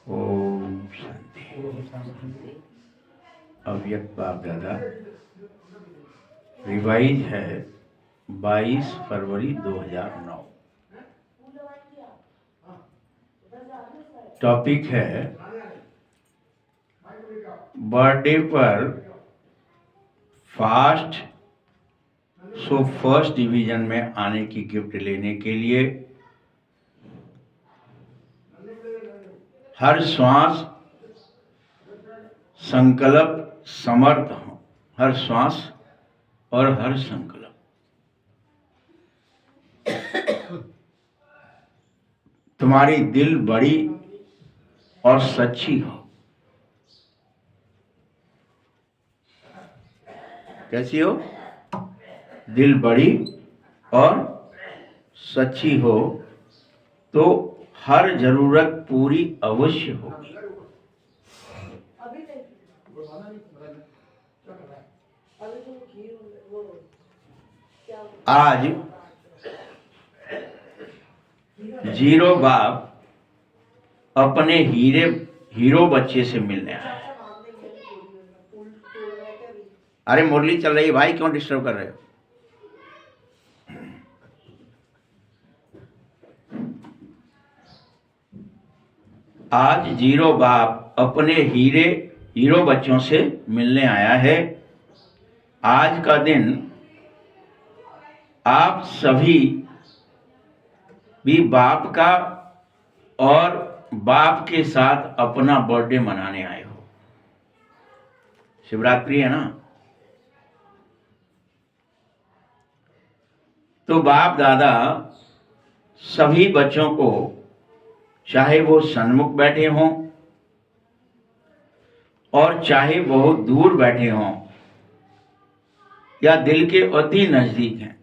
ओम शांति। अव्यक्त बाप दादा रिवाइज है 22 फरवरी 2009। टॉपिक है बर्थडे पर फास्ट सो फर्स्ट डिवीजन में आने की गिफ्ट लेने के लिए हर श्वास संकल्प समर्थ हो, हर श्वास और हर संकल्प। तुम्हारी दिल बड़ी और सच्ची हो। कैसी हो? दिल बड़ी और सच्ची हो तो हर जरूरत पूरी अवश्य होगी। आज जीरो बाप अपने हीरो बच्चे से मिलने आए। अरे मुरली चल रही भाई, क्यों डिस्टर्ब कर रहे हो? आज जीरो बाप अपने हीरो बच्चों से मिलने आया है। आज का दिन आप सभी भी बाप का और बाप के साथ अपना बर्थडे मनाने आए हो। शिवरात्रि है ना, तो बाप दादा सभी बच्चों को, चाहे वो सन्मुख बैठे हों और चाहे बहुत दूर बैठे हों या दिल के अति नजदीक हैं,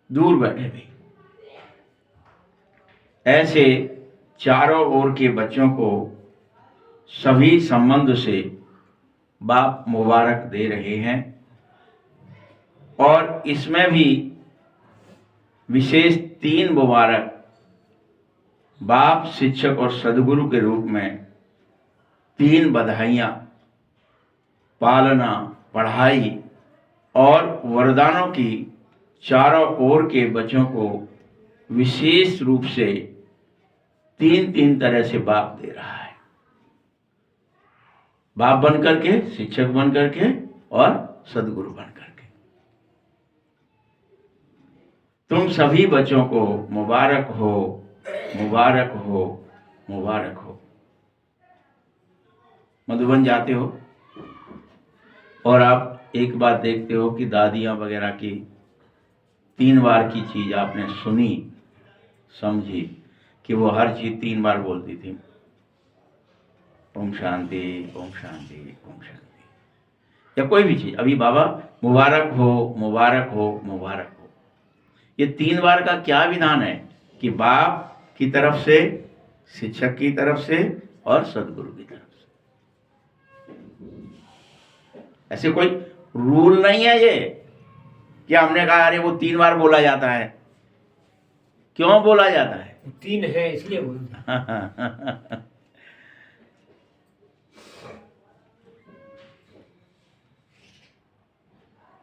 दूर बैठे भी, ऐसे चारों ओर के बच्चों को सभी संबंध से बाप मुबारक दे रहे हैं। और इसमें भी विशेष 3 मुबारक बाप, शिक्षक और सदगुरु के रूप में 3 बधाइयाँ पालना, पढ़ाई और वरदानों की चारों ओर के बच्चों को विशेष रूप से 3 तरह से बाप दे रहा है। बाप बन करके, शिक्षक बन करके और सदगुरु बन करके। तुम सभी बच्चों को मुबारक हो, मुबारक हो, मुबारक हो। मधुबन जाते हो और आप एक बात देखते हो कि दादियाँ वगैरह की 3 बार की चीज़ आपने सुनी, समझी कि वो हर चीज़ 3 बार बोलती थी। ओम शांति, ओम शांति, ओम शांति। या कोई भी चीज़, अभी बाबा मुबारक हो, मुबारक हो, मुबारक हो। ये 3 बार का क्या विधान है कि बाप की तरफ से, शिक्षक की तरफ से और सदगुरु की तरफ से। ऐसे कोई रूल नहीं है ये कि हमने कहा अरे वो 3 बार बोला जाता है। क्यों बोला जाता है? 3 है इसलिए बोलते हैं।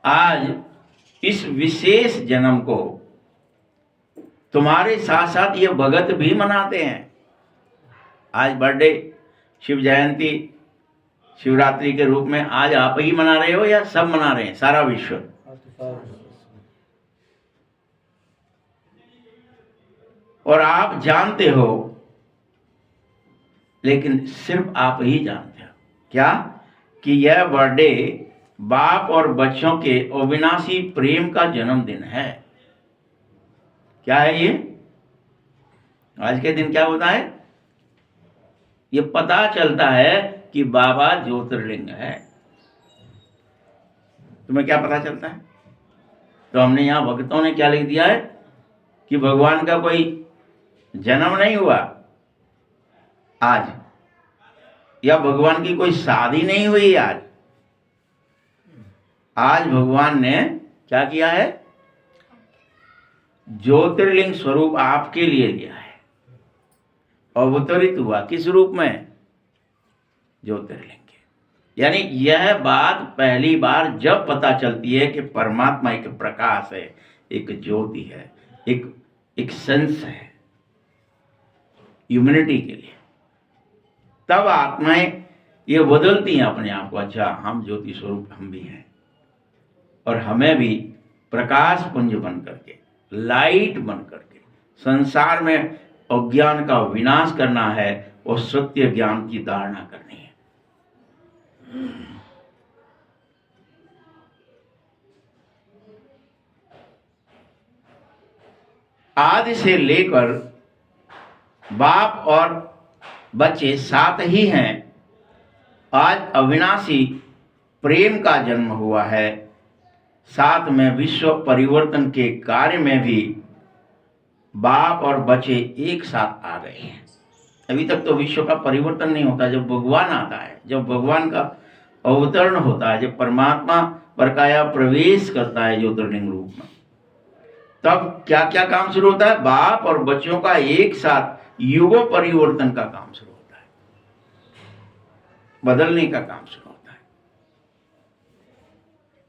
आज इस विशेष जन्म को तुम्हारे साथ साथ ये भगत भी मनाते हैं। आज बर्थडे, शिव जयंती, शिवरात्रि के रूप में आज आप ही मना रहे हो या सब मना रहे हैं, सारा विश्व? और आप जानते हो, लेकिन सिर्फ आप ही जानते हो क्या कि यह बर्थडे बाप और बच्चों के अविनाशी प्रेम का जन्मदिन है। क्या है ये? आज के दिन क्या होता है? ये पता चलता है कि बाबा ज्योतिर्लिंग है। तुम्हें क्या पता चलता है? तो हमने यहाँ भक्तों ने क्या लिख दिया है कि भगवान का कोई जन्म नहीं हुआ आज, या भगवान की कोई शादी नहीं हुई आज। आज भगवान ने क्या किया है? ज्योतिर्लिंग स्वरूप आपके लिए लिया है। अवतरित हुआ, किस रूप में? ज्योतिर्लिंग के। यानी यह बात पहली बार जब पता चलती है कि परमात्मा एक प्रकाश है, एक ज्योति है, एक सेंस है ह्यूमैनिटी के लिए, तब आत्माएं ये बदलती हैं अपने आप को। अच्छा, हम ज्योति स्वरूप हम भी हैं, और हमें भी प्रकाश पुंज बन करके, लाइट बन करके संसार में अज्ञान का विनाश करना है और सत्य ज्ञान की धारणा करनी है। आदि से लेकर बाप और बच्चे साथ ही हैं। आज अविनाशी प्रेम का जन्म हुआ है, साथ में विश्व परिवर्तन के कार्य में भी बाप और बच्चे एक साथ आ गए हैं। अभी तक तो विश्व का परिवर्तन नहीं होता। जब भगवान आता है, जब भगवान का अवतरण होता है, जब परमात्मा बरकाया प्रवेश करता है ज्योतिर्लिंग रूप में, तब क्या क्या काम शुरू होता है? बाप और बच्चों का एक साथ युग परिवर्तन का काम शुरू होता है, बदलने का काम शुरू होता है,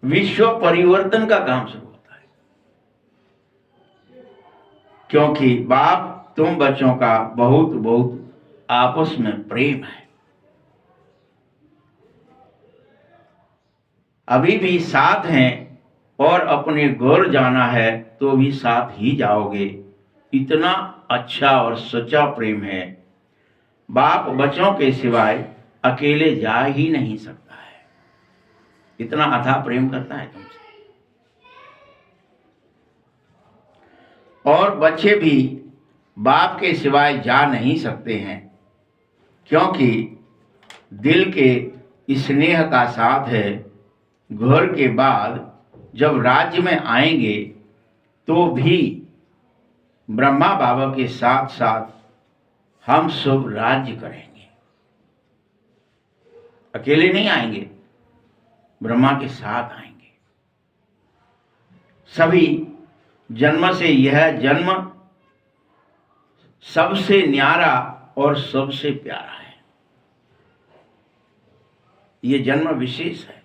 विश्व परिवर्तन का काम शुरू होता है। क्योंकि बाप तुम बच्चों का बहुत बहुत आपस में प्रेम है। अभी भी साथ हैं और अपने घर जाना है तो भी साथ ही जाओगे। इतना अच्छा और सच्चा प्रेम है। बाप बच्चों के सिवाय अकेले जा ही नहीं सकता है, इतना अथाह प्रेम करता है तुमसे। और बच्चे भी बाप के सिवाय जा नहीं सकते हैं, क्योंकि दिल के स्नेह का साथ है। घर के बाद जब राज्य में आएंगे तो भी ब्रह्मा बाबा के साथ साथ हम सब राज्य करेंगे। अकेले नहीं आएंगे, ब्रह्मा के साथ आएंगे। सभी जन्म से यह जन्म सबसे न्यारा और सबसे प्यारा है। ये जन्म विशेष है।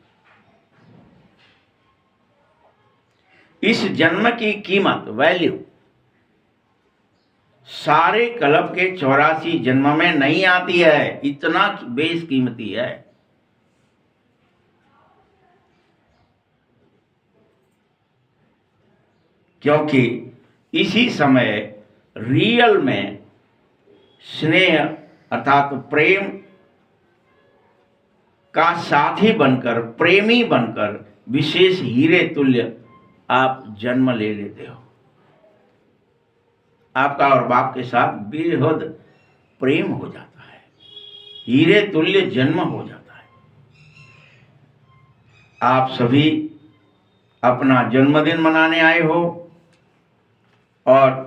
इस जन्म की कीमत, वैल्यू, सारे कल्प के 84 जन्म में नहीं आती है। इतना बेशकीमती है। क्योंकि इसी समय रियल में स्नेह अर्थात प्रेम का साथी बनकर, प्रेमी बनकर, विशेष हीरे तुल्य आप जन्म ले लेते हो। आपका और बाप के साथ बेहद प्रेम हो जाता है, हीरे तुल्य जन्म हो जाता है। आप सभी अपना जन्मदिन मनाने आए हो और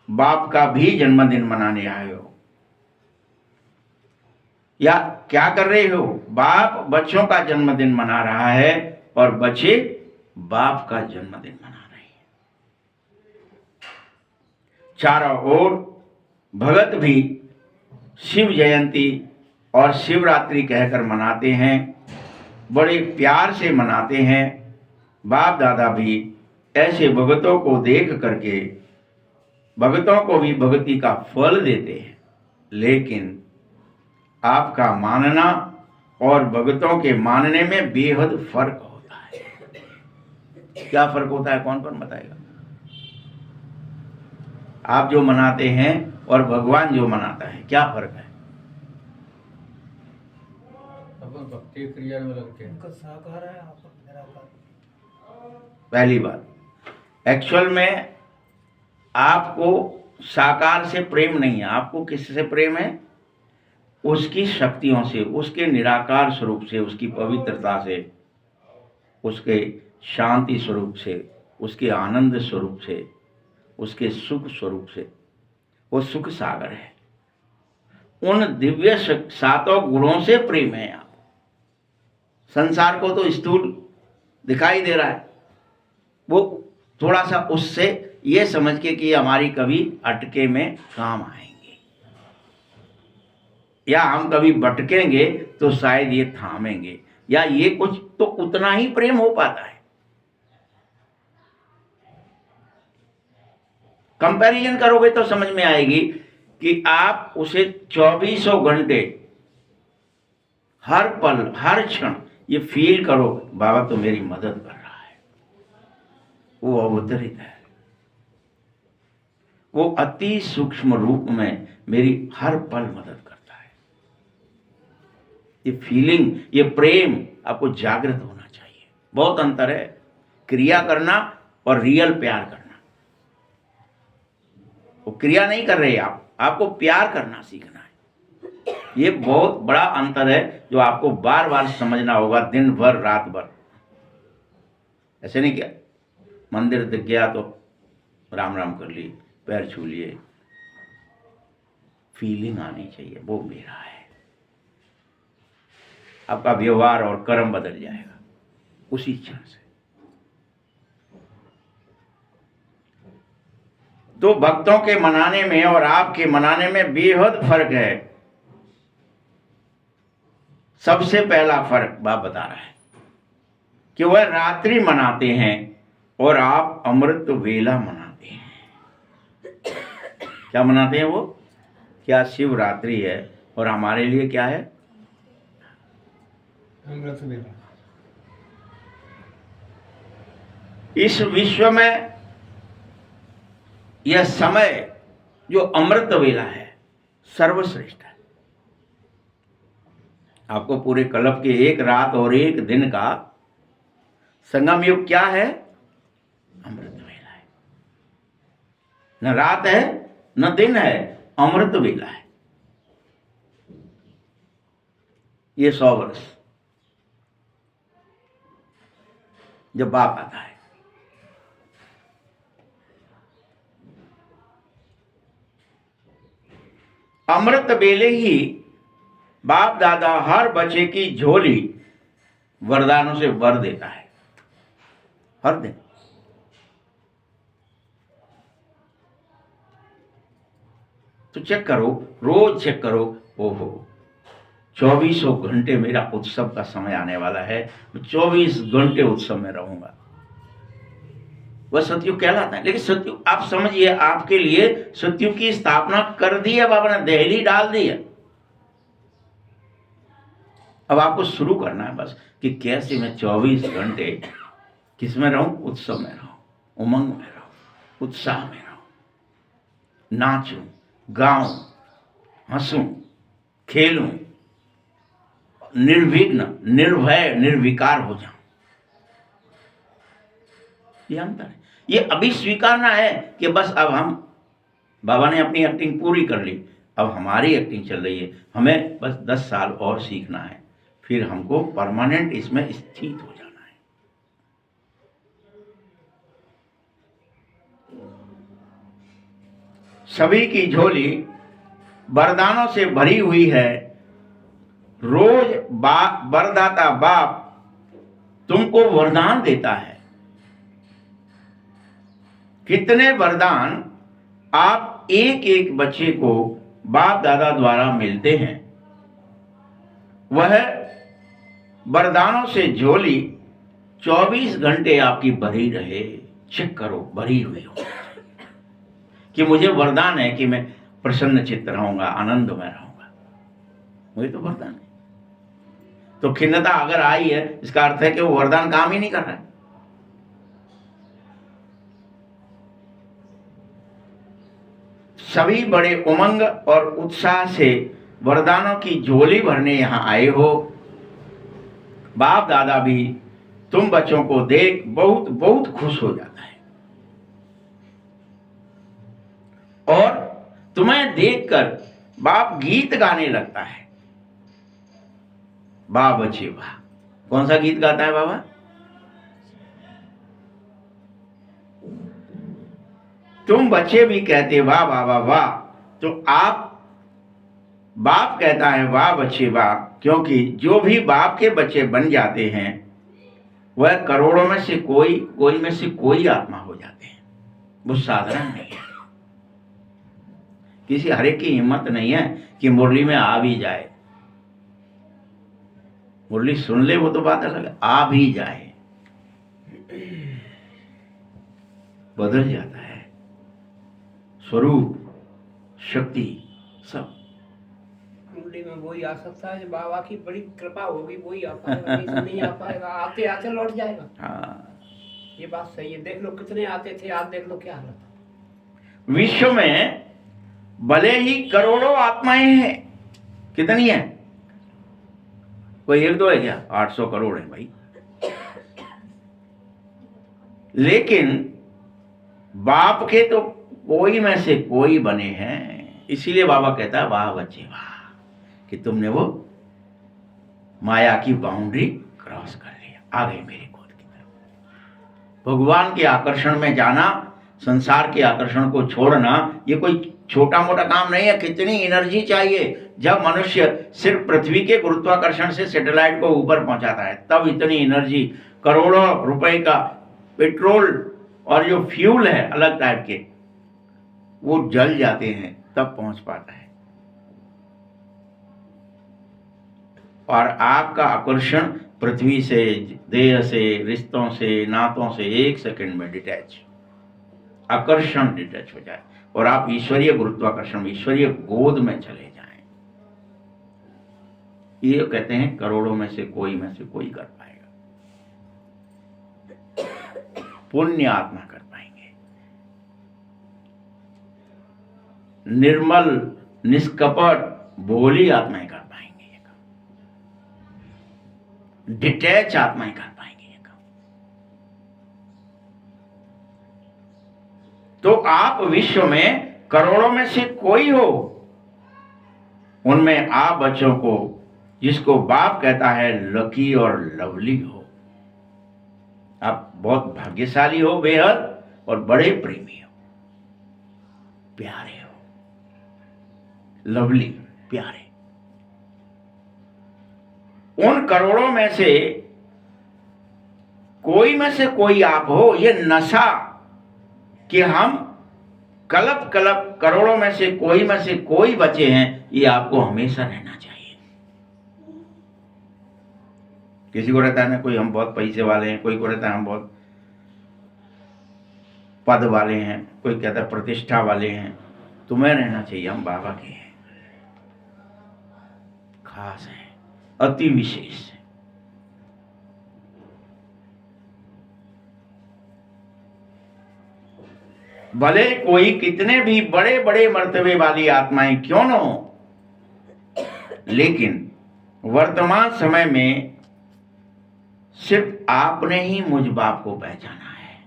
बाप का भी जन्मदिन मनाने आए हो, या क्या कर रहे हो? बाप बच्चों का जन्मदिन मना रहा है और बच्चे बाप का जन्मदिन मना रहे हैं। चारों ओर भगत भी शिव जयंती और शिवरात्रि कहकर मनाते हैं, बड़े प्यार से मनाते हैं। बाप दादा भी ऐसे भगतों को देख करके भगतों को भी भक्ति का फल देते हैं। लेकिन आपका मानना और भगतों के मानने में बेहद फर्क होता है। क्या फर्क होता है? कौन कौन बताएगा? आप जो मनाते हैं और भगवान जो मनाता है, क्या फर्क है? अपन भक्ति क्रिया में लगते हैं। उनका साकार है, आप निराकार। पहली बात, एक्चुअल में आपको साकार से प्रेम नहीं है। आपको किससे प्रेम है? उसकी शक्तियों से, उसके निराकार स्वरूप से, उसकी पवित्रता से, उसके शांति स्वरूप से, उसके आनंद स्वरूप से, उसके सुख स्वरूप से। वो सुख सागर है। उन दिव्य सातों गुणों से प्रेम है। आप संसार को तो स्थूल दिखाई दे रहा है, वो थोड़ा सा उससे ये समझ के कि हमारी कभी अटके में काम आएंगे। या हम कभी भटकेंगे तो शायद ये थामेंगे, या ये कुछ तो उतना ही प्रेम हो पाता है। कंपैरिजन करोगे तो समझ में आएगी कि आप उसे 24 घंटे हर पल हर क्षण ये फील करो, बाबा तो मेरी मदद कर रहा है, वो अवतरित है, वो अति सूक्ष्म रूप में मेरी हर पल मदद करता है। ये फीलिंग, ये प्रेम आपको जागृत होना चाहिए। बहुत अंतर है क्रिया करना और रियल प्यार करना। वो क्रिया नहीं कर रहे आप, आपको प्यार करना सीखना है। ये बहुत बड़ा अंतर है जो आपको बार बार समझना होगा, दिन भर रात भर। ऐसे नहीं किया मंदिर दिख गया तो राम राम कर ली, पैर छू लिए। फीलिंग आनी चाहिए वो मेरा है। आपका व्यवहार और कर्म बदल जाएगा उसी क्षण से। तो भक्तों के मनाने में और आपके मनाने में बेहद फर्क है। सबसे पहला फर्क बाप बता रहा है कि वह रात्रि मनाते हैं और आप अमृत वेला मनाते हैं। क्या मनाते हैं वो? क्या शिवरात्रि है और हमारे लिए क्या है? अमृत वेला। इस विश्व में यह समय जो अमृत वेला है सर्वश्रेष्ठ है। आपको पूरे कल्प के एक रात और एक दिन का संगम युग क्या है? अमृत वेला है। न रात है न दिन है, अमृत वेला है। ये 100 वर्ष जब बाप आता है, अमृत वेले ही बाप दादा हर बच्चे की झोली वरदानों से भर देता है हर दिन। तो चेक करो, रोज चेक करो। ओहो, 24 घंटे मेरा उत्सव का समय आने वाला है, मैं 24 घंटे उत्सव में रहूंगा। वह सतयुग कहलाता है। लेकिन सतयुग आप समझिए, आपके लिए सतयुग की स्थापना कर दी है बाबा ने, दहली डाल दी है। अब आपको शुरू करना है बस कि कैसे मैं 24 घंटे किस में रहूं? उत्सव में रहूं, उमंग में रहूं, उत्साह में रहूं, नाचूं, गाऊं, हंसूं, खेलूं, निर्विघ्न, निर्भय, निर्विकार हो जाऊं। ये अंतर है। ये अभी स्वीकारना है कि बस अब हम, बाबा ने अपनी एक्टिंग पूरी कर ली, अब हमारी एक्टिंग चल रही है। हमें बस 10 साल और सीखना है, फिर हमको परमानेंट इसमें स्थित हो जाना है। सभी की झोली वरदानों से भरी हुई है। रोज वरदाता बाप तुमको वरदान देता है। कितने वरदान आप एक एक बच्चे को बाप दादा द्वारा मिलते हैं। वह वरदानों से झोली 24 घंटे आपकी भरी रहे। चेक करो, भरी हुई हो कि मुझे वरदान है कि मैं प्रसन्न चित्त रहूंगा, आनंद में रहूंगा। मुझे तो वरदान है। तो खिन्नता अगर आई है, इसका अर्थ है कि वो वरदान काम ही नहीं कर रहा है। सभी बड़े उमंग और उत्साह से वरदानों की झोली भरने यहां आए हो। बाप दादा भी तुम बच्चों को देख बहुत बहुत खुश हो जाता है और तुम्हें देखकर बाप गीत गाने लगता है। वाह बच्चे वाह। कौन सा गीत गाता है बाबा? तुम बच्चे भी कहते वाह बाबा वाह। तो आप, बाप कहता है वाह बच्चे वाह, क्योंकि जो भी बाप के बच्चे बन जाते हैं वह करोड़ों में से कोई में से कोई आत्मा हो जाते हैं। वो साधारण नहीं है। किसी हर एक की हिम्मत नहीं है कि मुरली में आ भी जाए। मुरली सुन ले वो तो बात अलग है, आ भी जाए बदल जाता है स्वरूप, शक्ति सब। मुरली में वही आ सकता है, बाबा की बड़ी कृपा होगी वही आ पाएगा, नहीं तो नहीं आ पाएगा, आते आते लौट जाएगा। हाँ, ये बात सही है। देख लो कितने आते थे, आज देख लो क्या हालत। विश्व में भले ही करोड़ों आत्माएं हैं, कितनी है? कोई एक दो है क्या? 800 करोड़ है भाई। लेकिन बाप के तो कोई में से कोई बने हैं। इसीलिए बाबा कहता है वाह बच्चे वाह, कि तुमने वो माया की बाउंड्री क्रॉस कर लिया, आ गए मेरे गोद की तरफ। भगवान के आकर्षण में जाना, संसार के आकर्षण को छोड़ना, ये कोई छोटा मोटा काम नहीं है। कितनी एनर्जी चाहिए। जब मनुष्य सिर्फ पृथ्वी के गुरुत्वाकर्षण से सैटेलाइट को ऊपर पहुंचाता है तब इतनी एनर्जी, करोड़ों रुपए का पेट्रोल और जो फ्यूल है अलग टाइप के वो जल जाते हैं तब पहुंच पाता है। और आपका आकर्षण पृथ्वी से, देह से, रिश्तों से, नातों से 1 सेकंड में डिटैच, आकर्षण डिटैच हो जाए और आप ईश्वरीय गुरुत्वाकर्षण, ईश्वरीय गोद में चले जाएं। ये कहते हैं करोड़ों में से कोई कर पाएगा। पुण्य आत्मा कर पाएंगे। निर्मल, निष्कपट, भोली आत्माएं कर पाएंगे ये काम। डिटैच आत्माएं कर पाएंगे ये काम। तो आप विश्व में करोड़ों में से कोई हो, उनमें आप बच्चों को, जिसको बाप कहता है लकी और लवली हो, आप बहुत भाग्यशाली हो बेहद और बड़े प्रेमी हो, प्यारे हो, लवली, प्यारे। उन करोड़ों में से कोई आप हो। ये नशा कि हम कलप करोड़ों में से कोई बचे हैं, ये आपको हमेशा रहना चाहिए। किसी को रहता है ना, कोई हम बहुत पैसे वाले हैं, कोई को रहता है हम बहुत पद वाले हैं, कोई कहता है प्रतिष्ठा वाले हैं। तुम्हें रहना चाहिए हम बाबा के हैं, खास हैं, अति विशेष है। भले कोई कितने भी बड़े बड़े मर्तबे वाली आत्माएं क्यों न हो, लेकिन वर्तमान समय में सिर्फ आपने ही मुझ बाप को पहचाना है।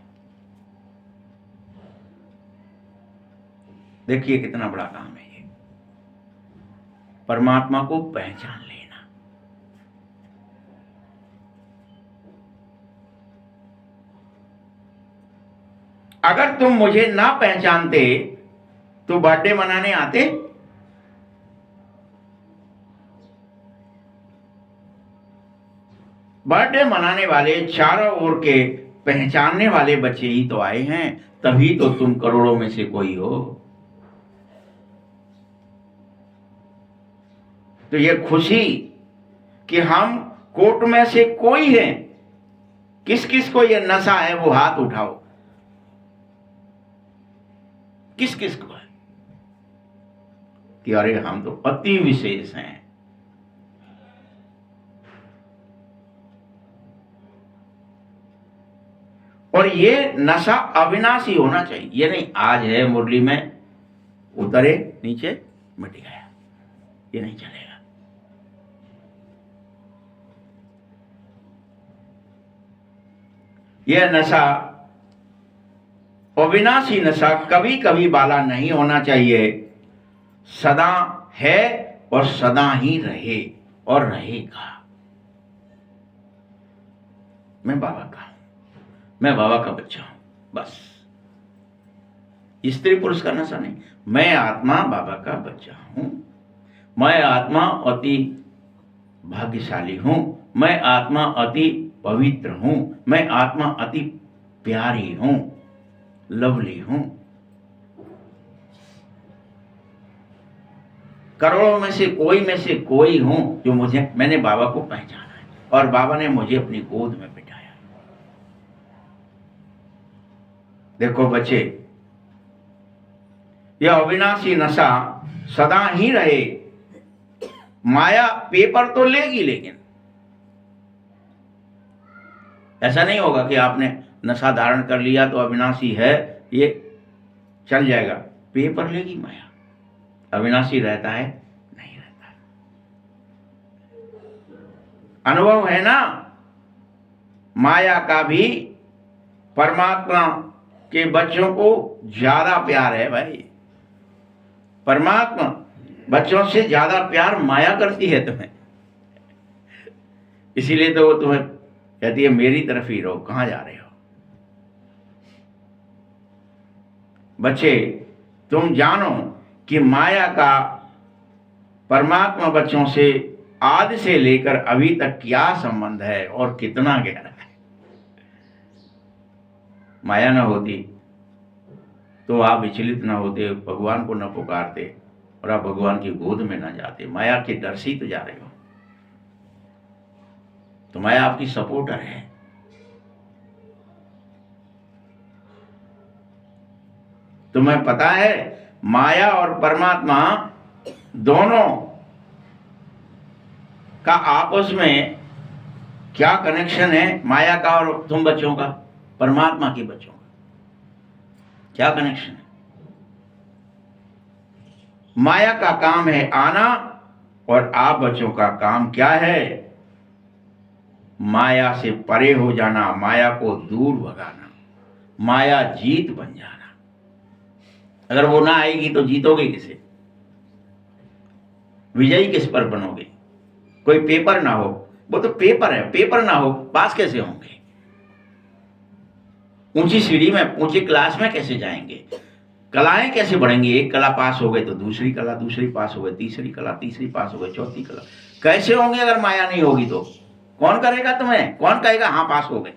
देखिए कितना बड़ा काम है ये, परमात्मा को पहचान लेना। अगर तुम मुझे ना पहचानते तो बर्थडे मनाने आते? बर्थडे मनाने वाले चारों ओर के पहचानने वाले बच्चे ही तो आए हैं, तभी तो तुम करोड़ों में से कोई हो। तो ये खुशी कि हम कोट में से कोई है, किस किस को ये नशा है वो हाथ उठाओ। किस किस को है कि अरे हम तो अति विशेष हैं। और ये नशा अविनाशी होना चाहिए। ये नहीं आज है मुरली में, उतरे नीचे मिट गया, ये नहीं चलेगा। यह नशा, अविनाशी नशा कभी कभी वाला नहीं होना चाहिए। सदा है और सदा ही रहे और रहेगा। मैं बाबा का हूं, मैं बाबा का बच्चा हूं, बस। स्त्री पुरुष का नशा नहीं। मैं आत्मा बाबा का बच्चा हूं, मैं आत्मा अति भाग्यशाली हूं, मैं आत्मा अति पवित्र हूं, मैं आत्मा अति प्यारी हूं, लवली हूं। करोड़ों में से कोई हूं जो मैंने बाबा को पहचाना है और बाबा ने मुझे अपनी गोद में बिठाया। देखो बच्चे, यह अविनाशी नशा सदा ही रहे। माया पेपर तो लेगी, लेकिन ऐसा नहीं होगा कि आपने नशा धारण कर लिया तो अविनाशी है, ये चल जाएगा। पेपर लेगी माया, अविनाशी रहता है? नहीं रहता है। अनुभव है ना, माया का भी परमात्मा के बच्चों को ज्यादा प्यार है भाई। परमात्मा बच्चों से ज्यादा प्यार माया करती है तुम्हें, इसीलिए तो वो तुम्हें कहती है मेरी तरफ ही रहो, कहां जा रहे हो। बच्चे, तुम जानो कि माया का परमात्मा बच्चों से आदि से लेकर अभी तक क्या संबंध है और कितना गहरा है। माया न होती तो आप विचलित न होते, भगवान को न पुकारते और आप भगवान की गोद में न जाते। माया के डर से ही तो जा रहे हो। तो माया आपकी सपोर्टर है। तुम्हें पता है माया और परमात्मा दोनों का आपस में क्या कनेक्शन है? माया का और तुम बच्चों का, परमात्मा के बच्चों का क्या कनेक्शन है? माया का काम है आना और आप बच्चों का काम क्या है? माया से परे हो जाना, माया को दूर भगाना, माया जीत बन जाना। अगर वो ना आएगी तो जीतोगे किसे? विजयी किस पर बनोगे? कोई पेपर ना हो, वो तो पेपर है, पेपर ना हो पास कैसे होंगे? ऊंची सीढ़ी में, ऊंची क्लास में कैसे जाएंगे? कलाएं कैसे बढ़ेंगी? एक कला पास हो गई तो दूसरी कला, दूसरी पास हो गई तीसरी कला, तीसरी पास हो गई चौथी कला। कैसे होंगे अगर माया नहीं होगी तो? कौन करेगा तुम्हें? कौन कहेगा हाँ पास हो गए?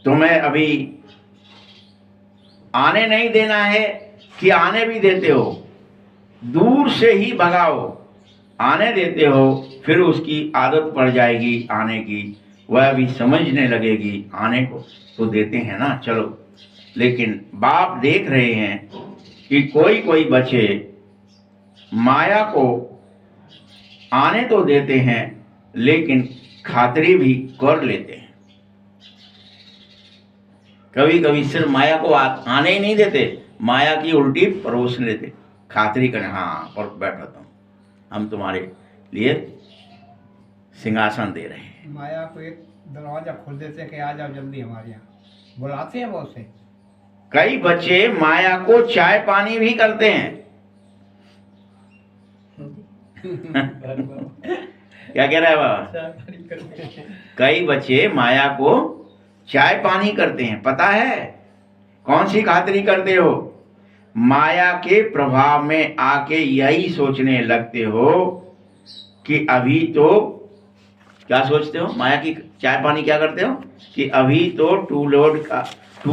तुम्हें अभी आने नहीं देना है कि आने भी देते हो? दूर से ही भगाओ, आने देते हो फिर उसकी आदत पड़ जाएगी आने की, वह भी समझने लगेगी। आने को तो देते हैं ना, चलो। लेकिन बाप देख रहे हैं कि कोई कोई बच्चे माया को आने तो देते हैं लेकिन खातिरी भी कर लेते हैं। कभी कभी सिर्फ माया को आने ही नहीं देते, माया की उल्टी परोस लेते, खातिरी करें, हाँ और बैठो तुम, हम तुम्हारे लिए सिंहासन दे रहे हैं। माया को एक दरवाजा खोल देते हैं कि आ जाओ जल्दी हमारे यहाँ, बुलाते हैं बहुत से। कई बच्चे माया को चाय पानी भी करते हैं। क्या कह रहा है बाबा? कई बच्चे माया को चाय पानी करते हैं। पता है कौन सी खातिरी करते हो? माया के प्रभाव में आके यही सोचने लगते हो कि अभी तो, क्या सोचते हो? माया की चाय पानी क्या करते हो कि अभी तो टू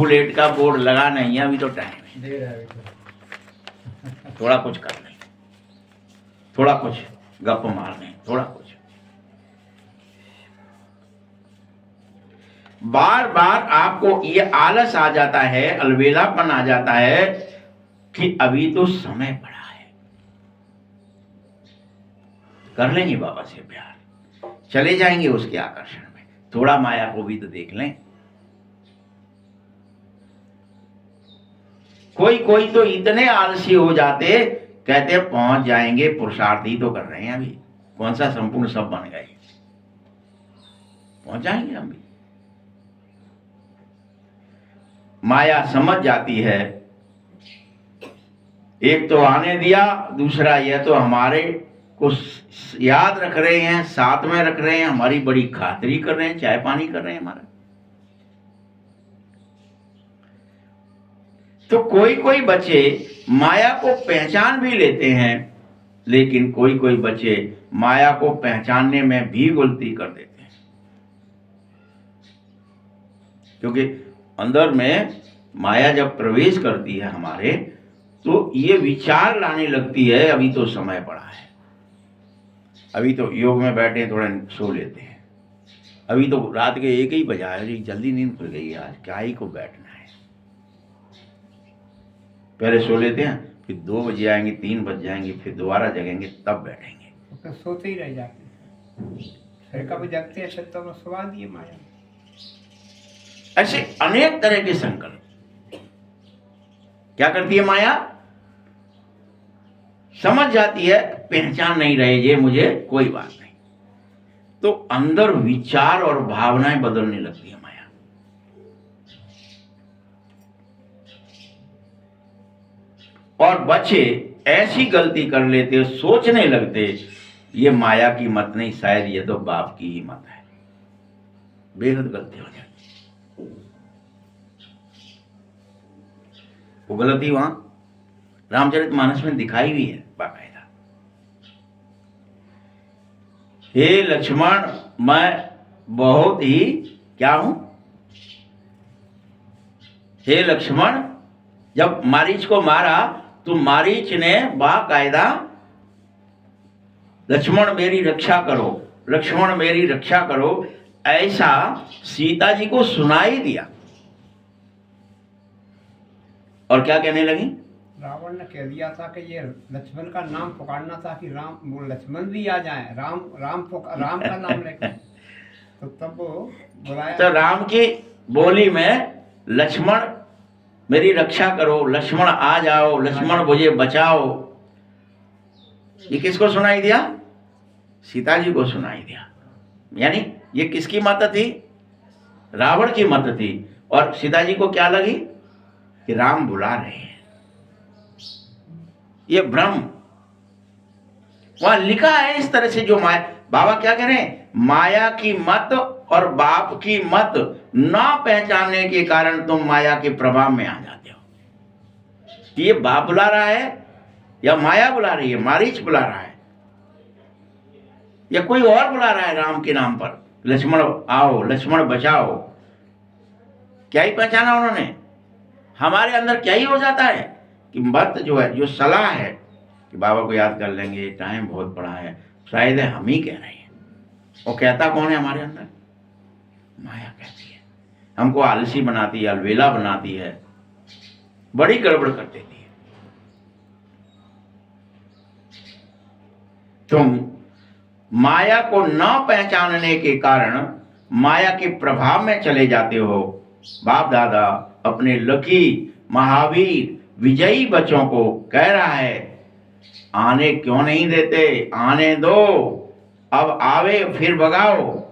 लेट का बोर्ड लगा नहीं है, अभी तो टाइम है, थोड़ा कुछ कर लें, थोड़ा कुछ गप मार लें, थोड़ा कुछ। बार बार आपको ये आलस आ जाता है, अलबेलापन आ जाता है कि अभी तो समय पड़ा है, कर लेंगे बाबा से प्यार, चले जाएंगे उसके आकर्षण में, थोड़ा माया को भी तो देख लें। कोई कोई तो इतने आलसी हो जाते, कहते पहुंच जाएंगे, पुरुषार्थी तो कर रहे हैं अभी, कौन सा संपूर्ण सब बन गए, पहुंच जाएंगे हम भी। माया समझ जाती है, एक तो आने दिया, दूसरा यह तो हमारे को याद रख रहे हैं, साथ में रख रहे हैं, हमारी बड़ी खातिरी कर रहे हैं, चाय पानी कर रहे हैं हमारा। तो कोई कोई बच्चे माया को पहचान भी लेते हैं, लेकिन कोई कोई बच्चे माया को पहचानने में भी गलती कर देते हैं। क्योंकि अंदर में माया जब प्रवेश करती है हमारे, तो ये विचार लाने लगती है अभी तो समय पड़ा है, अभी तो योग में बैठे हैं, थोड़ा सो लेते हैं, अभी तो रात के 1 ही बजा है, अरे जल्दी नींद खुल गई आज, क्या ही को बैठना है, पहले सो लेते हैं, फिर 2 बजे आएंगे, 3 बज जाएंगे, फिर दोबारा जगेंगे, तब बैठेंगे। तो फिर सोते ही रह जाते हैं, फिर कभी जगते हैं, फिर तो सुला दिए माया। ऐसे अनेक तरह के संकल्प क्या करती है माया, समझ जाती है, पहचान नहीं रहे ये मुझे, कोई बात नहीं, तो अंदर विचार और भावनाएं बदलने लगती है माया। और बच्चे ऐसी गलती कर लेते, सोचने लगते ये माया की मत नहीं, शायद ये तो बाप की ही मत है, बेहद गलती हो जाती। वो गलती वहां रामचरितमानस में दिखाई भी है बाकायदा। हे लक्ष्मण, मैं बहुत ही क्या हूं, हे लक्ष्मण, जब मारीच को मारा तो मारीच ने बाकायदा लक्ष्मण मेरी रक्षा करो, लक्ष्मण मेरी रक्षा करो, ऐसा सीता जी को सुनाई दिया। और क्या कहने लगी, रावण ने कह दिया था कि ये लक्ष्मण का नाम पुकारना था कि राम, वो लक्ष्मण भी आ जाए, राम का नाम लेकर। तो तब वो बुलाया, तो राम की बोली में लक्ष्मण मेरी रक्षा करो, लक्ष्मण आ जाओ, लक्ष्मण मुझे बचाओ, ये किसको सुनाई दिया, सीता जी को सुनाई दिया। यानी ये किसकी मत थी, रावण की मत थी, और सीता जी को क्या लगी कि राम बुला रहे हैं, ये भ्रम वहां लिखा है इस तरह से। जो माया, बाबा क्या कह रहे हैं, माया की मत और बाप की मत ना पहचानने के कारण तुम माया के प्रभाव में आ जाते हो। ये बाप बुला रहा है या माया बुला रही है, मारीच बुला रहा है या कोई और बुला रहा है राम के नाम पर, लक्ष्मण आओ, लक्ष्मण बचाओ, क्या ही पहचाना उन्होंने। हमारे अंदर क्या ही हो जाता है कि मत जो है, जो सलाह है कि बाबा को याद कर लेंगे, टाइम बहुत पड़ा है, शायद है हम ही कह रहे हैं। वो कहता कौन है हमारे अंदर, माया कहती है, हमको आलसी बनाती है, अलवेला बनाती है, बड़ी गड़बड़ कर देती है। तुम माया को न पहचानने के कारण माया के प्रभाव में चले जाते हो। बाप दादा अपने लकी महावीर विजयी बच्चों को कह रहा है, आने क्यों नहीं देते, आने दो, अब आवे फिर भगाओ।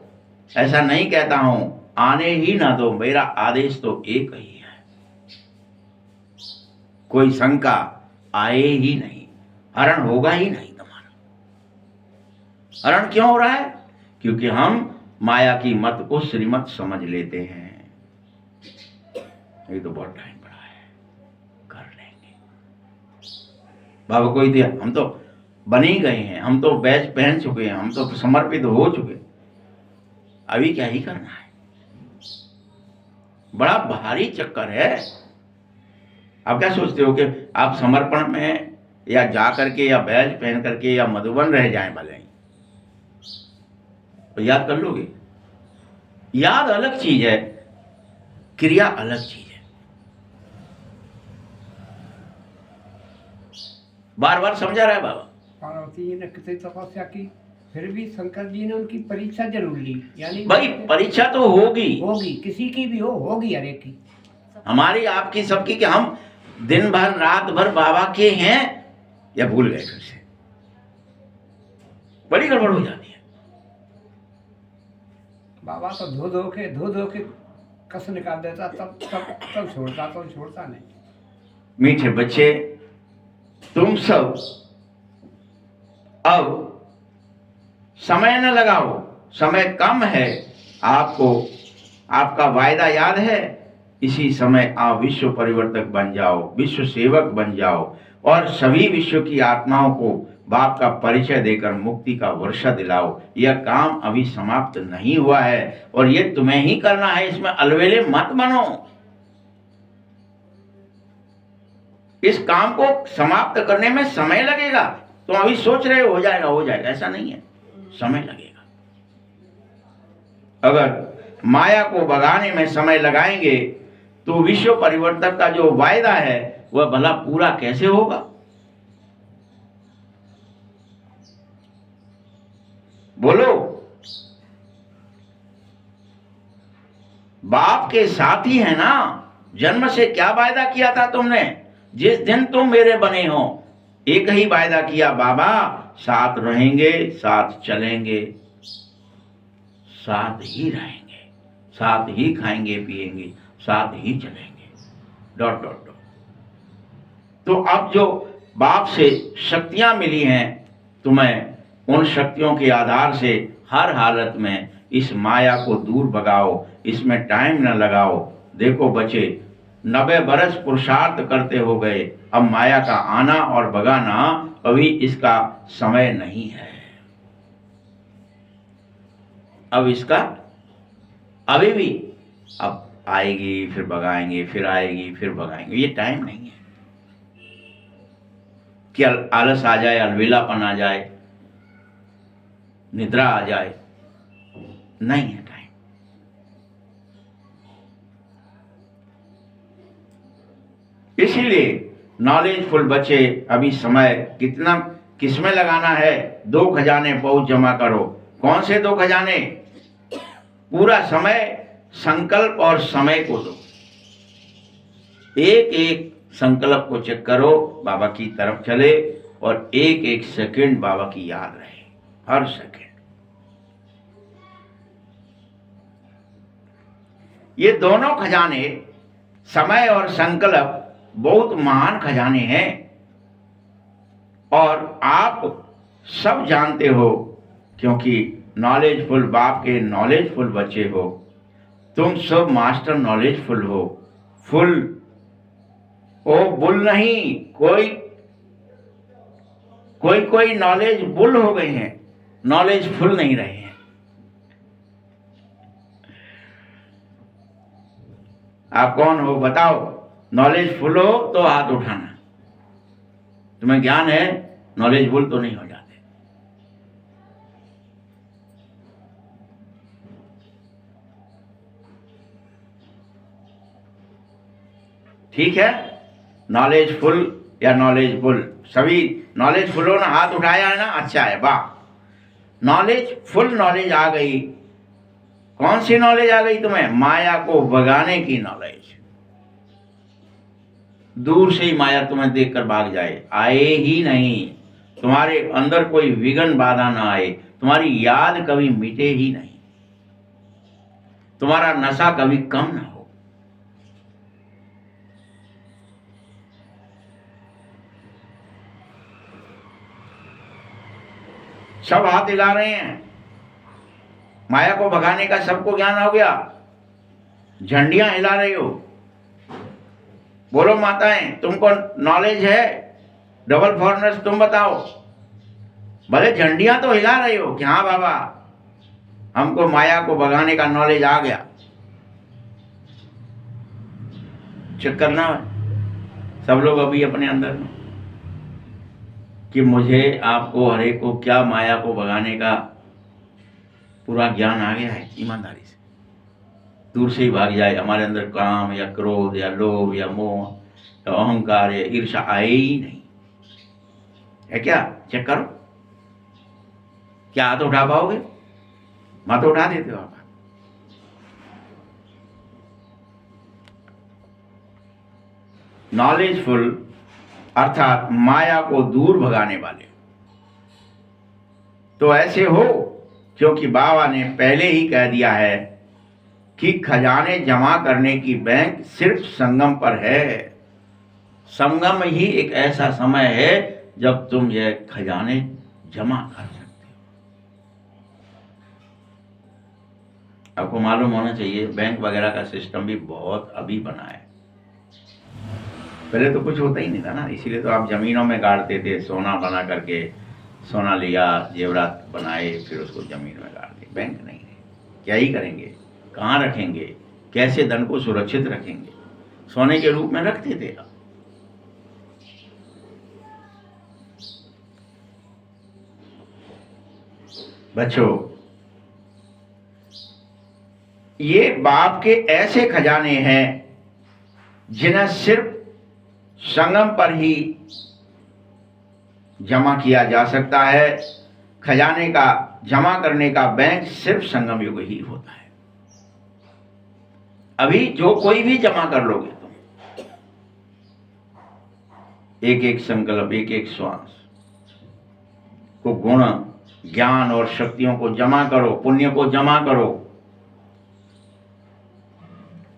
ऐसा नहीं कहता हूं, आने ही ना दो, मेरा आदेश तो एक ही है, कोई शंका आए ही नहीं, हरण होगा ही नहीं तुम्हारा। हरण क्यों हो रहा है, क्योंकि हम माया की मत को श्रीमत समझ लेते हैं। ये तो बहुत टाइम पड़ा है, कर लेंगे। बाबा कोई दिया, हम तो बन ही गए हैं, हम तो बैच पहन चुके हैं, हम तो समर्पित हो चुके, अभी क्या ही करना है। बड़ा भारी चक्कर है। आप क्या सोचते हो कि आप समर्पण में या जा करके या बैच पहन करके या मधुबन रह जाएं भले ही, तो याद कर लोगे। याद अलग चीज है, क्रिया अलग चीज है। बार बार समझा रहा है बाबा। पार्वती जी ने कितनी तपस्या की, फिर भी शंकर जी ने उनकी परीक्षा जरूर ली। यानी भाई परीक्षा तो होगी, किसी की भी होगी, हर एक की, हमारी आपकी सबकी, कि हम दिन भर रात भर बाबा के हैं या भूल गए, फिर से बड़ी गड़बड़ हो जाती है। बाबा तो धो धो के कस निकाल देता, तब छोड़ता नहीं। मीठे बच्चे, तुम सब अब समय न लगाओ, समय कम है आपको, आपका वायदा याद है, इसी समय आप विश्व परिवर्तक बन जाओ, विश्व सेवक बन जाओ और सभी विश्व की आत्माओं को बाप का परिचय देकर मुक्ति का वर्षा दिलाओ। यह काम अभी समाप्त नहीं हुआ है और ये तुम्हें ही करना है, इसमें अलवेले मत बनो। इस काम को समाप्त करने में समय लगेगा। तुम अभी सोच रहे हो जाएगा हो जाएगा, ऐसा नहीं है, समय लगेगा। अगर माया को भगाने में समय लगाएंगे तो विश्व परिवर्तन का जो वायदा है वह भला पूरा कैसे होगा? बोलो। बाप के साथ ही है ना। जन्म से क्या वायदा किया था तुमने? जिस दिन तुम मेरे बने हो एक ही वायदा किया, बाबा साथ रहेंगे, साथ चलेंगे, साथ ही रहेंगे, साथ ही खाएंगे पिएंगे, साथ ही चलेंगे, डॉट डॉट डॉट। तो अब जो बाप से शक्तियां मिली हैं तुम्हें, उन शक्तियों के आधार से हर हालत में इस माया को दूर भगाओ, इसमें टाइम न लगाओ। देखो बच्चे, 90 बरस पुरुषार्थ करते हो गए, अब माया का आना और भगाना अभी इसका समय नहीं है। अब इसका अभी भी, अब आएगी फिर भगाएंगे, फिर आएगी फिर भगाएंगे, ये टाइम नहीं है कि आलस आ जाए, अलवेलापन आ जाए, निद्रा आ जाए, नहीं है टाइम। इसीलिए नॉलेजफुल बच्चे अभी समय कितना किसमें लगाना है? 2 खजाने बहुत जमा करो। कौन से 2 खजाने? पूरा समय संकल्प और समय को दो। एक एक संकल्प को चेक करो, बाबा की तरफ चले, और एक एक सेकंड बाबा की याद रहे, हर सेकंड। ये दोनों खजाने, समय और संकल्प, बहुत महान खजाने हैं और आप सब जानते हो, क्योंकि नॉलेजफुल बाप के नॉलेजफुल बच्चे हो। तुम सब मास्टर नॉलेजफुल हो। फुल ओ बुल नहीं, कोई नॉलेज बुल हो गए हैं, नॉलेज फुल नहीं रहे हैं। आप कौन हो बताओ? नॉलेज फुल हो तो हाथ उठाना। तुम्हें ज्ञान है, नॉलेज फुल तो नहीं हो जाते। ठीक है, नॉलेज फुल या नॉलेज फुल, सभी नॉलेज फुल हो ना, हाथ उठाया है ना, अच्छा है, वाह। नॉलेज फुल नॉलेज आ गई। कौन सी नॉलेज आ गई तुम्हें? माया को भगाने की नॉलेज। दूर से ही माया तुम्हें देखकर भाग जाए, आए ही नहीं, तुम्हारे अंदर कोई विघ्न बाधा ना आए, तुम्हारी याद कभी मिटे ही नहीं, तुम्हारा नशा कभी कम ना हो। सब हाथ हिला रहे हैं, माया को भगाने का सबको ज्ञान हो गया, झंडियां हिला रही हो। बोलो माताएं, तुमको नॉलेज है? डबल फॉरनर्स तुम बताओ। भले झंडियां तो हिला रही हो कि हाँ बाबा, हमको माया को भगाने का नॉलेज आ गया। चेक करना सब लोग अभी अपने अंदर में कि मुझे, आपको, हरे को क्या माया को भगाने का पूरा ज्ञान आ गया है। ईमानदारी से दूर से ही भाग जाए, हमारे अंदर काम या क्रोध या लोभ या मोह या अहंकार या ईर्ष्या आए ही नहीं है क्या? चेक करो, क्या हाथ उठा पाओगे? मत उठा देते हो आप। नॉलेजफुल अर्थात माया को दूर भगाने वाले तो ऐसे हो, क्योंकि बाबा ने पहले ही कह दिया है कि खजाने जमा करने की बैंक सिर्फ संगम पर है। संगम ही एक ऐसा समय है जब तुम ये खजाने जमा कर सकते हो। आपको मालूम होना चाहिए, बैंक वगैरह का सिस्टम भी बहुत अभी बना है। पहले तो कुछ होता ही नहीं था ना, इसीलिए तो आप जमीनों में गाड़ते थे सोना बना करके, सोना लिया, जेवरात बनाए, फिर उसको जमीन में गाड़ दी। बैंक नहीं है, क्या ही करेंगे, कहाँ रखेंगे, कैसे धन को सुरक्षित रखेंगे? सोने के रूप में रखते थे। बच्चों, ये बाप के ऐसे खजाने हैं जिन्हें सिर्फ संगम पर ही जमा किया जा सकता है। खजाने का जमा करने का बैंक सिर्फ संगम युग ही होता है। अभी जो कोई भी जमा कर लोगे तुम, एक एक संकल्प, एक एक श्वास को गुण, ज्ञान और शक्तियों को जमा करो, पुण्य को जमा करो,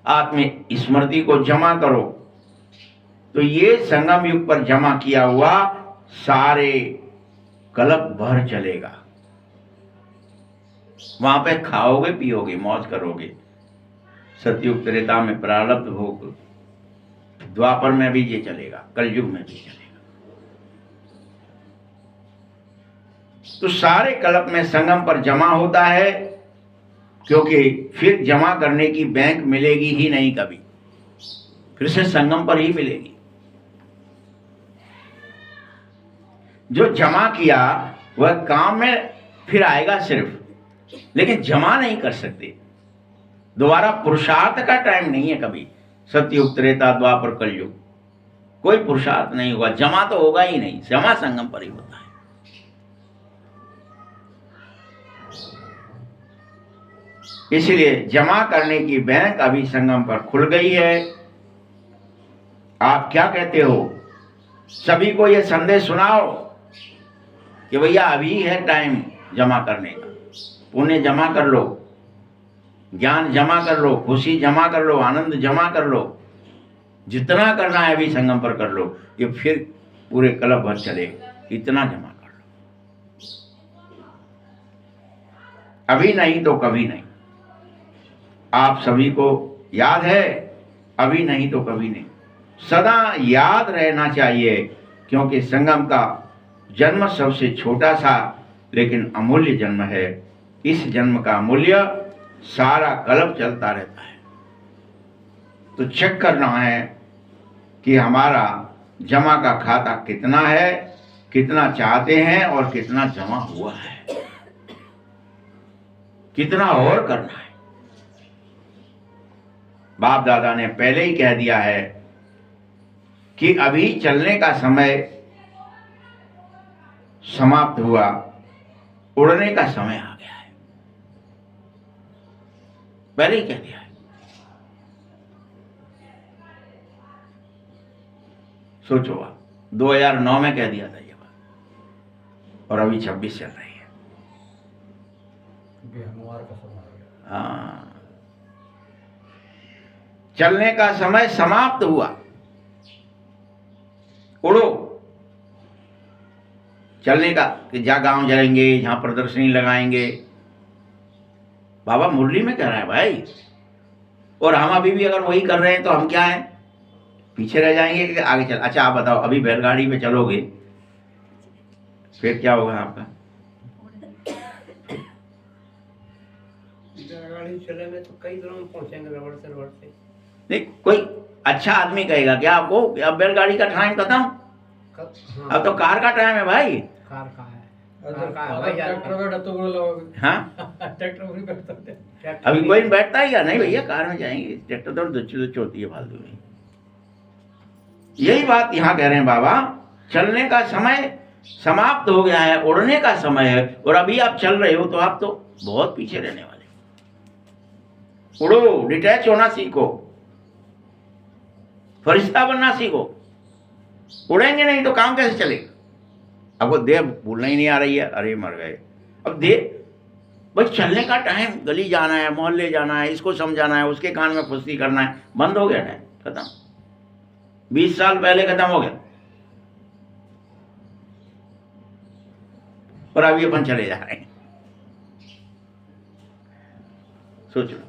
आत्म स्मृति को जमा करो, तो ये संगम युग पर जमा किया हुआ सारे कल्प भर चलेगा। वहां पे खाओगे, पियोगे, मौज करोगे। सतयुग त्रेता में प्रारब्ध भोग, द्वापर में भी ये चलेगा, कलयुग में भी चलेगा। तो सारे कल्प में संगम पर जमा होता है, क्योंकि फिर जमा करने की बैंक मिलेगी ही नहीं कभी, फिर से संगम पर ही मिलेगी। जो जमा किया वह काम में फिर आएगा सिर्फ, लेकिन जमा नहीं कर सकते। दोबारा पुरुषार्थ का टाइम नहीं है कभी। सतयुग त्रेता द्वापर कलयुग कोई पुरुषार्थ नहीं होगा, जमा तो होगा ही नहीं, जमा संगम पर ही होता है। इसलिए जमा करने की बैंक अभी संगम पर खुल गई है। आप क्या कहते हो? सभी को यह संदेश सुनाओ कि भैया अभी है टाइम जमा करने का। पुण्य जमा कर लो, ज्ञान जमा कर लो, खुशी जमा कर लो, आनंद जमा कर लो, जितना करना है अभी संगम पर कर लो। ये फिर पूरे कल्प भर चलेगा, इतना जमा कर लो। अभी नहीं तो कभी नहीं। आप सभी को याद है, अभी नहीं तो कभी नहीं, सदा याद रहना चाहिए, क्योंकि संगम का जन्म सबसे छोटा सा लेकिन अमूल्य जन्म है। इस जन्म का मूल्य सारा कल्प चलता रहता है। तो चेक करना है कि हमारा जमा का खाता कितना है, कितना चाहते हैं और कितना जमा हुआ है, कितना और करना है। बाप दादा ने पहले ही कह दिया है कि अभी चलने का समय समाप्त हुआ, उड़ने का समय आ गया है। पहले ही कह दिया है। सोचो आप, 2009 में कह दिया था ये बात, और अभी 26 चल रही है। हनुमान का समय आ गया। हाँ, चलने का समय समाप्त हुआ, उड़ो। चलने का कि जहाँ गांव जाएंगे, जहां प्रदर्शनी लगाएंगे, बाबा मुरली में कह रहा है भाई। और हम अभी भी अगर वही कर रहे हैं तो हम क्या हैं, पीछे रह जाएंगे कि आगे चल। अच्छा आप बताओ, अभी बैलगाड़ी में चलोगे फिर क्या होगा आपका? गाड़ी चलेंगे तो कई दिनों में पहुंचेंगे रबड़ से रबड़ से। नहीं, कोई अच्छा आदमी कहेगा क्या आपको कि अब बैलगाड़ी का टाइम खत्म, हाँ, अब तो कार का टाइम है भाई। कार का है, अगर कार का है भाई, ट्रैक्टर बैठा तो बोलो हाँ, ट्रैक्टर में नहीं बैठ सकते। ट्रैक्टर अभी भी- कोई बैठता ही क्या? नहीं भैया, कार में जाएंगे। ट्रैक्टर तो दुच होती है फालतू में। यही बात यहाँ कह रहे हैं बाबा, चलने का समय समाप्त हो गया है, उड़ने का समय है, और अभी आप चल रहे हो तो आप तो बहुत पीछे रहने वाले हो। उड़ो, डिटैच होना सीखो, फरिश्ता बनना सीखो। उड़ेंगे नहीं तो काम कैसे चलेगा? आपको देह भूलना ही नहीं आ रही है, अरे मर गए। अब देह बस चलने का टाइम, गली जाना है, मोहल्ले जाना है, इसको समझाना है, उसके कान में खुशी करना है, बंद हो गया टाइम, खत्म। 20 साल पहले खत्म हो गया, और अभी अपन चले जा रहे हैं। सोच लो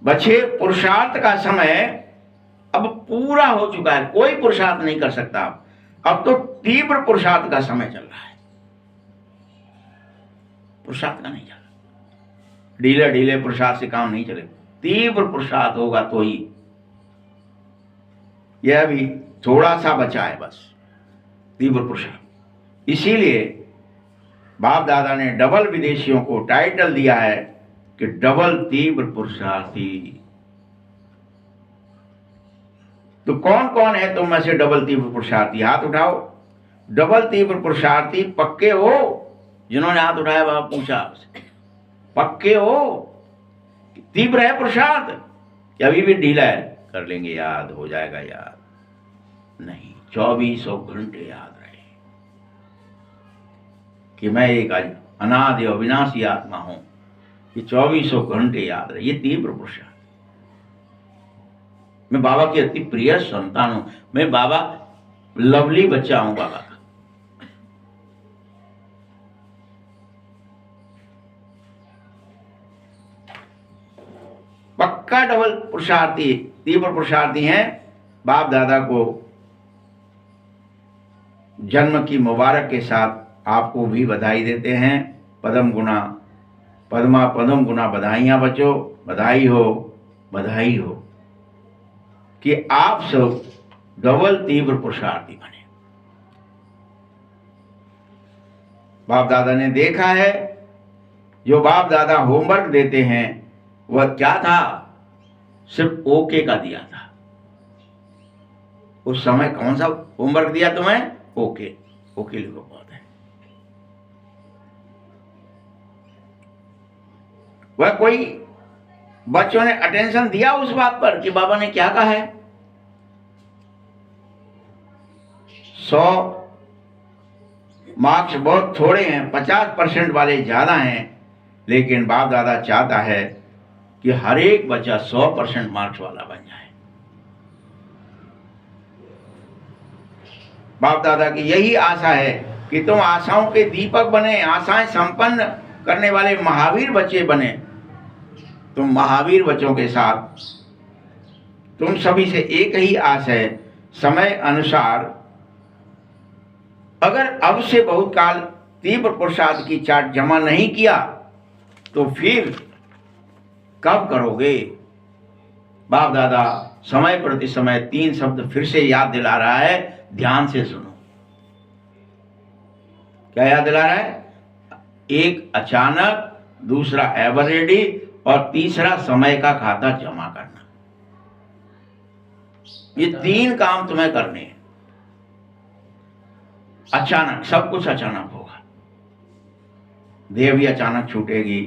बच्चे, पुरुषार्थ का समय अब पूरा हो चुका है, कोई पुरुषार्थ नहीं कर सकता अब तो तीव्र पुरुषार्थ का समय चल रहा है, पुरुषार्थ का नहीं चल रहा। ढीले ढीले पुरुषार्थ से काम नहीं चलेगा, तीव्र पुरुषार्थ होगा तो ही। यह भी थोड़ा सा बचा है बस, तीव्र पुरुषार्थ। इसीलिए बाप दादा ने डबल विदेशियों को टाइटल दिया है कि डबल तीव्र पुरुषार्थी। तो कौन कौन है तुम में से डबल तीव्र पुरुषार्थी? हाथ उठाओ। डबल तीव्र पुरुषार्थी पक्के हो? जिन्होंने हाथ उठाया वह पूछा आपसे, पक्के हो? तीव्र है पुरुषार्थ कि अभी भी ढीला है? कर लेंगे, याद हो जाएगा। याद नहीं, 2400 घंटे याद रहे कि मैं एक अनादि अविनाशी आत्मा हूं, ये 2400 घंटे याद रहे। ये तीव्र पुरुषार्थ। मैं बाबा की अति प्रिय संतान हूं, मैं बाबा लवली बच्चा हूं बाबा का। पक्का डबल पुरुषार्थी, तीव्र पुरुषार्थी हैं। बाप दादा को जन्म की मुबारक के साथ आपको भी बधाई देते हैं। पदम गुना बधाइयां बचो, बधाई हो, बधाई हो कि आप सब डबल तीव्र पुरुषार्थी बने। बाप दादा ने देखा है, जो बाप दादा होमवर्क देते हैं वह क्या था? सिर्फ ओके का दिया था। उस समय कौन सा होमवर्क दिया तुम्हें? ओके, ओके लिखो, बहुत है। वह कोई बच्चों ने अटेंशन दिया उस बात पर कि बाबा ने क्या कहा है? 100 मार्क्स बहुत थोड़े हैं, 50% वाले ज्यादा हैं, लेकिन बाप दादा चाहता है कि हर एक बच्चा 100% मार्क्स वाला बन जाए। बाप दादा की यही आशा है कि तुम आशाओं के दीपक बने, आशाएं संपन्न करने वाले महावीर बच्चे बने। तुम महावीर बच्चों के साथ तुम सभी से एक ही आस है, समय अनुसार अगर अब से बहुत काल तीव्र पुरुषार्थ की चार्ट जमा नहीं किया तो फिर कब करोगे? बाप दादा समय प्रति समय 3 शब्द फिर से याद दिला रहा है, ध्यान से सुनो। क्या याद दिला रहा है? एक अचानक, दूसरा एवर रेडी और तीसरा समय का खाता जमा करना। ये 3 काम तुम्हें करने हैं। अचानक, सब कुछ अचानक होगा। देह भी अचानक छूटेगी,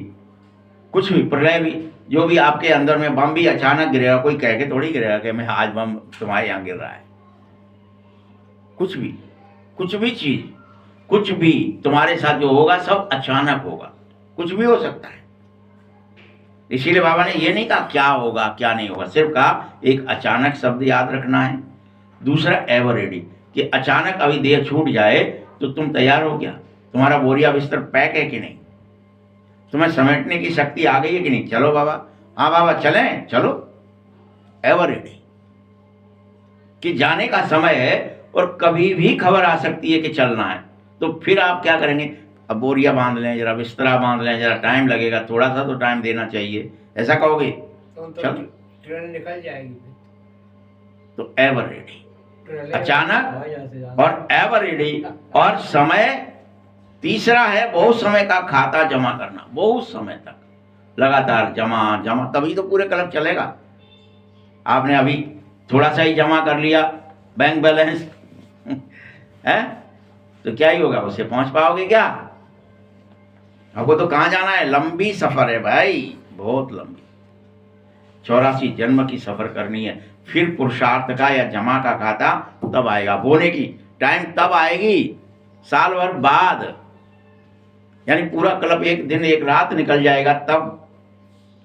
कुछ भी, प्रलय भी, जो भी आपके अंदर में बम भी अचानक गिरेगा। कोई कह के थोड़ी गिरेगा कि मैं आज बम तुम्हारे यहां गिर रहा है। कुछ भी चीज, कुछ भी तुम्हारे साथ जो होगा सब अचानक होगा, कुछ भी हो सकता है। इसीलिए बाबा ने ये नहीं कहा क्या होगा क्या नहीं होगा, सिर्फ कहा एक अचानक शब्द याद रखना है। दूसरा एवर रेडी, कि अचानक अभी देह छूट जाए तो तुम तैयार हो गया, तुम्हारा बोरिया बिस्तर पैक है कि नहीं, तुम्हें समेटने की शक्ति आ गई है कि नहीं। चलो बाबा, हाँ बाबा चलें, चलो, एवर रेडी कि जाने का समय है और कभी भी खबर आ सकती है कि चलना है। तो फिर आप क्या करेंगे? अब बोरिया बांध लें, जरा बिस्तरा बांध लें, जरा टाइम लगेगा, थोड़ा सा तो टाइम देना चाहिए, ऐसा कहोगे? तो चल, ट्रेन निकल जाएगी। तो एवर रेडी, अचानक और एवर रेडी। और समय तीसरा है बहुत समय का खाता जमा करना, बहुत समय तक लगातार जमा, तभी तो पूरे क्लब चलेगा। आपने अभी थोड़ा सा ही जमा कर लिया बैंक बैलेंस है तो क्या ही होगा, उससे पहुंच पाओगे क्या? आपको तो कहां जाना है? लंबी सफर है भाई, बहुत लंबी, 84 जन्म की सफर करनी है। फिर पुरुषार्थ का या जमा का खाता तब आएगा, बोने की टाइम तब आएगी, साल भर बाद, यानी पूरा क्लब एक दिन एक रात निकल जाएगा तब।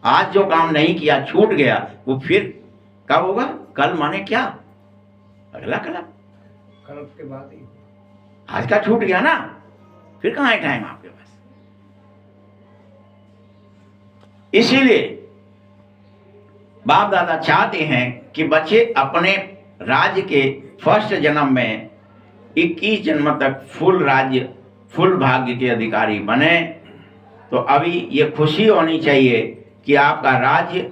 आज जो काम नहीं किया, छूट गया, वो फिर कब होगा? कल माने क्या? अगला क्लब के बाद ही। आज का छूट गया ना, फिर कहां है टाइम आपके पास? इसीलिए बाप दादा चाहते हैं कि बच्चे अपने राज्य के फर्स्ट जन्म में 21 जन्म तक फुल राज्य, फुल भाग्य के अधिकारी बने, तो अभी ये खुशी होनी चाहिए कि आपका राज्य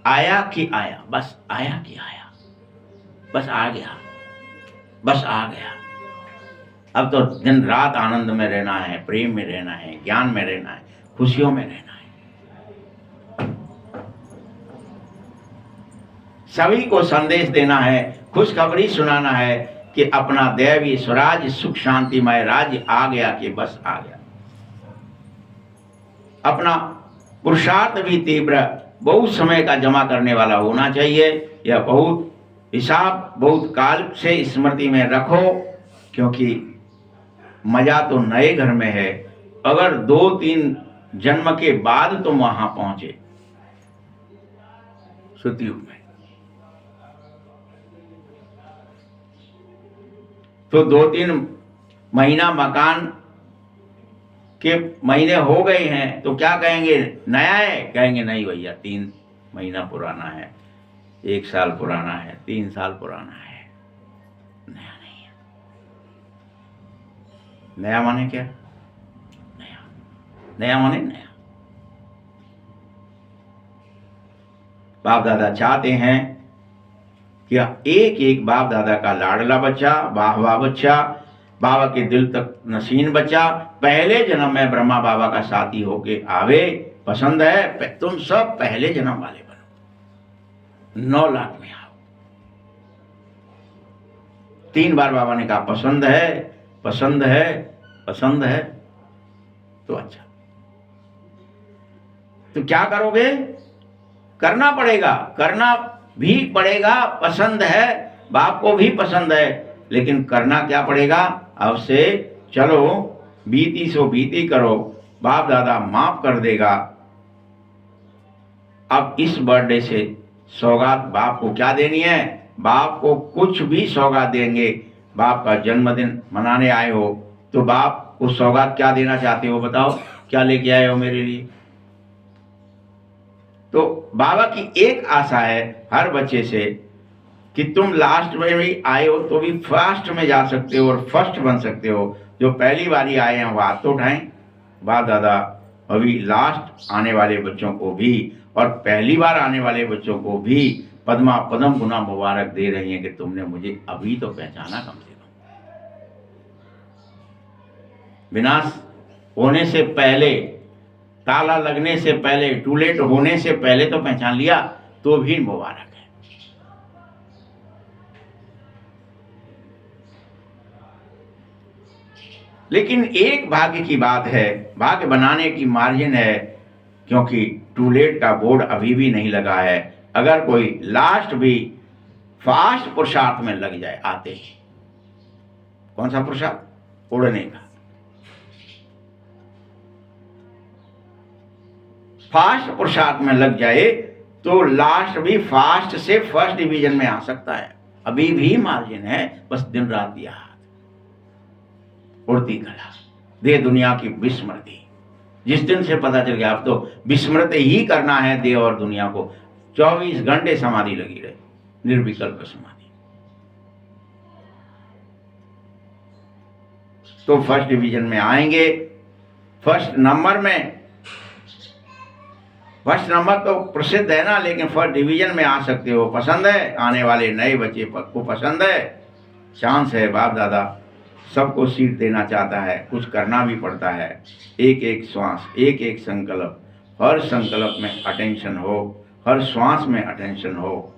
आया कि आया, बस आया कि आया, बस आ गया, बस आ गया। अब तो दिन रात आनंद में रहना है, प्रेम में रहना है, ज्ञान में रहना है, खुशियों में रहना है। सभी को संदेश देना है, खुशखबरी सुनाना है कि अपना दैवीय स्वराज सुख शांतिमय राज्य आ गया कि बस आ गया। अपना पुरुषार्थ भी तीव्र, बहुत समय का जमा करने वाला होना चाहिए। यह बहुत हिसाब, बहुत काल से स्मृति में रखो, क्योंकि मजा तो नए घर में है। अगर 2-3 जन्म के बाद तुम वहां पहुंचे सतयुग में, तो 2-3 महीना मकान के महीने हो गए हैं तो क्या कहेंगे, नया है? कहेंगे नहीं भैया, 3 महीना पुराना है, 1 साल पुराना है, 3 साल पुराना है, नया नहीं है। नया माने क्या? नया, नया माने नया। बाप दादा चाहते हैं कि एक एक बाप दादा का लाडला बच्चा, वाहवा बच्चा, बाबा के दिल तक नसीन बच्चा पहले जन्म में ब्रह्मा बाबा का साथी होके आवे। पसंद है? तुम सब पहले जन्म वाले बनो, 9 लाख में आओ। 3 बार बाबा ने कहा पसंद है, पसंद है, पसंद है, तो अच्छा। तो क्या करोगे? करना पड़ेगा, करना भी पड़ेगा। पसंद है, बाप को भी पसंद है, लेकिन करना क्या पड़ेगा? अब से चलो, बीती सो बीती करो, बाप दादा माफ कर देगा। अब इस बर्थडे से सौगात बाप को क्या देनी है? बाप को कुछ भी सौगात देंगे। बाप का जन्मदिन मनाने आए हो तो बाप को सौगात क्या देना चाहते हो? बताओ, क्या लेके आए हो मेरे लिए? तो बाबा की एक आशा है हर बच्चे से कि तुम लास्ट में भी आए हो तो भी फर्स्ट में जा सकते हो और फर्स्ट बन सकते हो। जो पहली बारी आए हैं वो हाथ तो उठाएं। बाप दादा अभी लास्ट आने वाले बच्चों को भी और पहली बार आने वाले बच्चों को भी पद्मा पदम गुना मुबारक दे रही हैं कि तुमने मुझे अभी तो पहचाना कम से कम। विनाश होने से पहले, ताला लगने से पहले, टू लेट होने से पहले तो पहचान लिया, तो भी मुबारक है। लेकिन एक भाग्य की बात है, भाग्य बनाने की मार्जिन है, क्योंकि टू लेट का बोर्ड अभी भी नहीं लगा है। अगर कोई लास्ट भी फास्ट पुरुषार्थ में लग जाए आते ही, कौन सा पुरुषार्थ? उड़ने का। फास्ट पुरुषार्थ में लग जाए तो लास्ट भी फास्ट से फर्स्ट डिवीजन में आ सकता है। अभी भी मार्जिन है, बस दिन रात दिया हाथ। उड़ती कला दे दुनिया की विस्मृति। जिस दिन से पता चल गया अब तो विस्मृत ही करना है देह और दुनिया को, 24 घंटे समाधि लगी रहे, निर्विकल्प समाधि। तो फर्स्ट डिवीजन में आएंगे। फर्स्ट नंबर तो प्रसिद्ध है ना, लेकिन फर्स्ट डिवीजन में आ सकते हो। पसंद है? आने वाले नए बच्चे को पसंद है? चांस है। बाप दादा सबको सीट देना चाहता है, कुछ करना भी पड़ता है। एक एक श्वास, एक एक संकल्प, हर संकल्प में अटेंशन हो, हर श्वास में अटेंशन हो।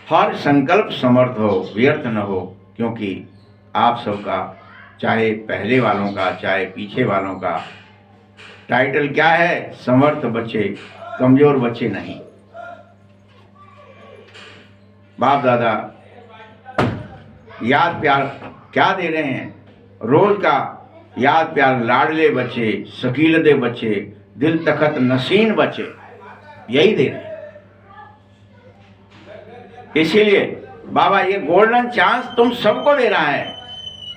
हर संकल्प समर्थ हो, व्यर्थ न हो, क्योंकि आप सबका, चाहे पहले वालों का चाहे पीछे वालों का, टाइटल क्या है? समर्थ बच्चे, कमजोर बच्चे नहीं। बाप दादा याद प्यार क्या दे रहे हैं? रोज का याद प्यार, लाडले बच्चे, शकीलदे बच्चे, दिल तखत नसीन बच्चे, यही दे रहे हैं। इसीलिए बाबा ये गोल्डन चांस तुम सबको दे रहा है,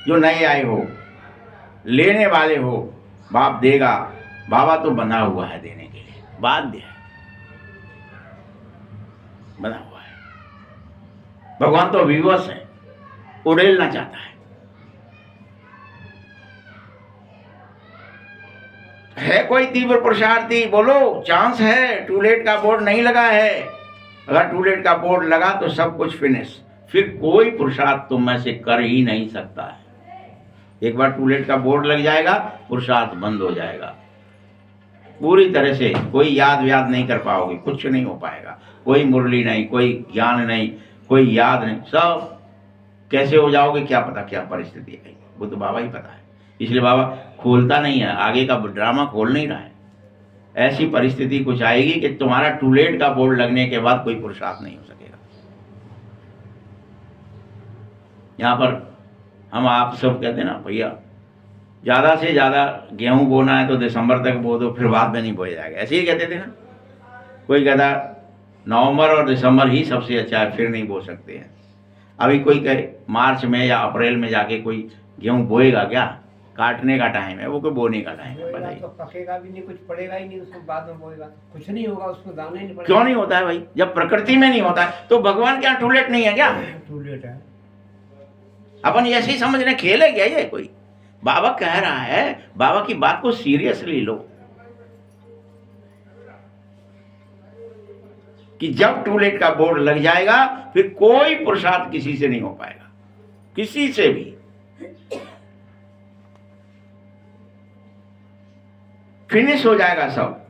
जो नए आए हो, लेने वाले हो। बाप देगा, बाबा तो बना हुआ है देने के लिए, बाध्य है। बना हुआ है। भगवान तो विवश है, उड़ेलना चाहता है कोई तीव्र पुरुषार्थी? बोलो, चांस है। टूलेट का बोर्ड नहीं लगा है। अगर टूलेट का बोर्ड लगा तो सब कुछ फिनिश, फिर कोई पुरुषार्थ तुम में से कर ही नहीं सकता है। एक बार टूलेट का बोर्ड लग जाएगा, पुरुषार्थ बंद हो जाएगा पूरी तरह से। कोई याद व्याद नहीं कर पाओगे, कुछ नहीं हो पाएगा। कोई मुरली नहीं, कोई ज्ञान नहीं, कोई याद नहीं। सब कैसे हो जाओगे क्या पता, क्या परिस्थिति है, वो तो बाबा ही पता है। इसलिए बाबा खोलता नहीं है, आगे का ड्रामा खोल नहीं रहा है। ऐसी परिस्थिति कुछ आएगी कि तुम्हारा टूलेट का बोर्ड लगने के बाद कोई पुरुषार्थ नहीं हो सकेगा। यहाँ पर हम आप सब कहते हैं ना, भैया ज़्यादा से ज़्यादा गेहूं बोना है तो दिसंबर तक बो दो, फिर बाद में नहीं बोया जाएगा, ऐसे ही कहते थे ना। कोई कहता नवंबर और दिसंबर ही सबसे अच्छा है, फिर नहीं बो सकते हैं। अभी कोई कहे मार्च में या अप्रैल में जाके कोई गेहूं बोएगा क्या? काटने का टाइम है वो, कोई बोने का टाइम है। बोएगा तो पकेगा भी नहीं, कुछ पड़ेगा ही नहीं, उसको बाद में बोएगा कुछ नहीं होगा, उसको दाना ही नहीं पड़ेगा। क्यों नहीं होता है भाई? जब प्रकृति में नहीं होता है तो भगवान क्या टूलेट नहीं है क्या? टूलेट है। अपन ऐसे ही समझ रहे खेल है क्या ये? कोई बाबा कह रहा है, बाबा की बात को सीरियसली लो कि जब टूलेट का बोर्ड लग जाएगा फिर कोई पुरुषार्थ किसी से नहीं हो पाएगा, किसी से भी। फिनिश हो जाएगा सब।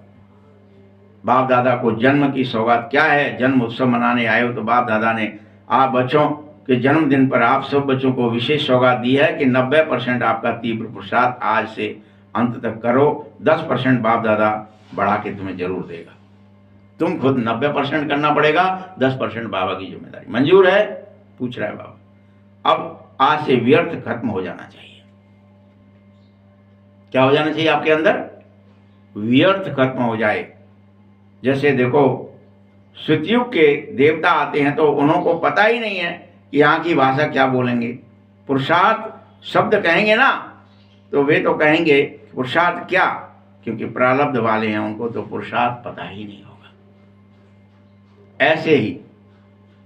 बाप दादा को जन्म की सौगात क्या है? जन्म उत्सव मनाने आए हो तो बाप दादा ने आप बच्चों के जन्मदिन पर आप सब बच्चों को विशेष सौगात दी है कि 90% आपका तीव्र पुरुषार्थ आज से अंत तक करो। 10% बाप दादा बढ़ा के तुम्हें जरूर देगा। तुम खुद 90% करना पड़ेगा, 10% बाबा की जिम्मेदारी। मंजूर है? पूछ रहा है बाबा। अब आज से व्यर्थ खत्म हो जाना चाहिए। क्या हो जाना चाहिए आपके अंदर? व्यर्थ खत्म हो जाए। जैसे देखो, सतयुग के देवता आते हैं तो उन्हों को पता ही नहीं है कि यहाँ की भाषा क्या बोलेंगे। पुरुषार्थ शब्द कहेंगे ना तो वे तो कहेंगे पुरुषार्थ क्या, क्योंकि प्रारब्ध वाले हैं, उनको तो पुरुषार्थ पता ही नहीं होगा। ऐसे ही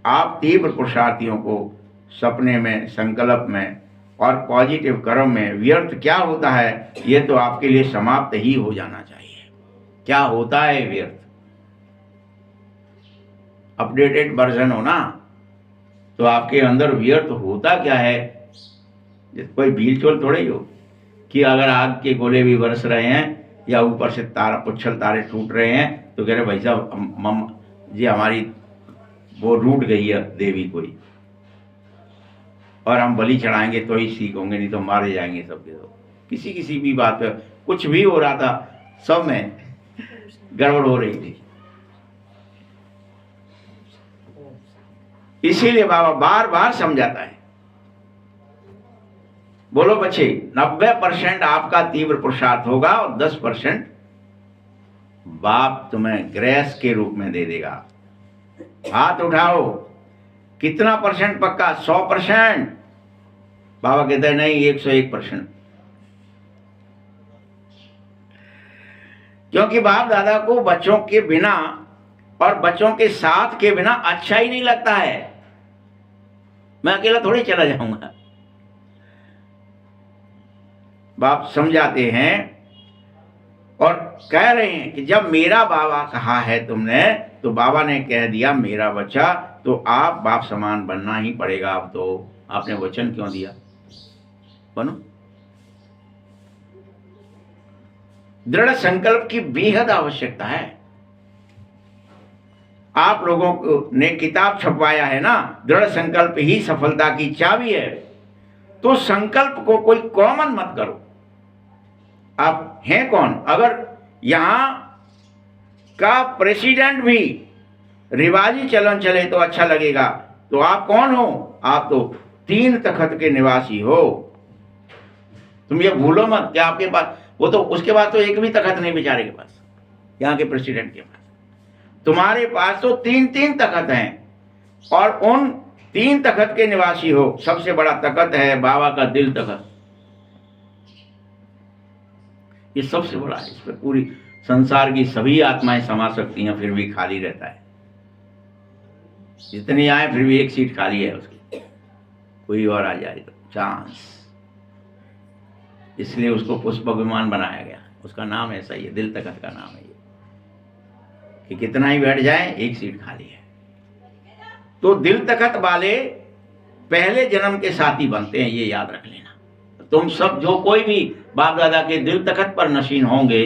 आप तीव्र पुरुषार्थियों को सपने में, संकल्प में और पॉजिटिव कर्म में व्यर्थ क्या होता है ये तो आपके लिए समाप्त ही हो जाना चाहिए। क्या होता है व्यर्थ? अपडेटेड वर्जन हो ना तो आपके अंदर व्यर्थ होता क्या है? कोई भील चोल थोड़े ही हो कि अगर आग के गोले भी बरस रहे हैं या ऊपर से तारा पुच्छल तारे टूट रहे हैं तो कह रहे भाई साहब मम्मा जी हमारी वो रूठ गई है देवी कोई, और हम बलि चढ़ाएंगे तो ही ठीक होंगे, नहीं तो मारे जाएंगे सबके सब। किसी किसी भी बात पे कुछ भी हो रहा था, सब में गड़बड़ हो रही थी। इसीलिए बाबा बार बार समझाता है। बोलो बच्चे, 90% आपका तीव्र पुरुषार्थ होगा और 10% बाप तुम्हें ग्रेस के रूप में दे देगा। हाथ उठाओ, कितना परसेंट पक्का? 100%। बाबा कहते हैं नहीं, 101%। क्योंकि बाप दादा को बच्चों के बिना और बच्चों के साथ के बिना अच्छा ही नहीं लगता है। मैं अकेला थोड़ी चला जाऊंगा। बाप समझाते हैं और कह रहे हैं कि जब मेरा बाबा कहा है तुमने, तो बाबा ने कह दिया मेरा बच्चा, तो आप बाप समान बनना ही पड़ेगा। अब तो आपने वचन क्यों दिया? बनो। दृढ़ संकल्प की बेहद आवश्यकता है। आप लोगों को ने किताब छपवाया है ना, दृढ़ संकल्प ही सफलता की चाबी है। तो संकल्प को कोई कॉमन मत करो। आप हैं कौन? अगर यहां का प्रेसिडेंट भी रिवाजी चलन चले तो अच्छा लगेगा, तो आप कौन हो? आप तो 3 तख्त के निवासी हो। तुम ये भूलो मत कि आपके पास वो तो, उसके पास तो एक भी तख्त नहीं बेचारे के पास, यहाँ के प्रेसिडेंट के पास। तुम्हारे पास तो 3 तख्त हैं और उन 3 तख्त के निवासी हो। सबसे बड़ा तख्त है बाबा का दिल तख्त। ये सबसे बड़ा है। इस पर पूरी संसार की सभी आत्माएं समा सकती हैं, फिर भी खाली रहता है। जितनी आए फिर भी एक सीट खाली है उसकी, कोई और आ जाए तो चांस। इसलिए उसको पुष्प विमान बनाया गया, उसका नाम ऐसा ही है, दिल तखत का नाम है ये, कि कितना ही बैठ जाए एक सीट खाली है। तो दिल तखत वाले पहले जन्म के साथी बनते हैं, ये याद रख लेना। तुम सब जो कोई भी बाप दादा के दिल तखत पर नशीन होंगे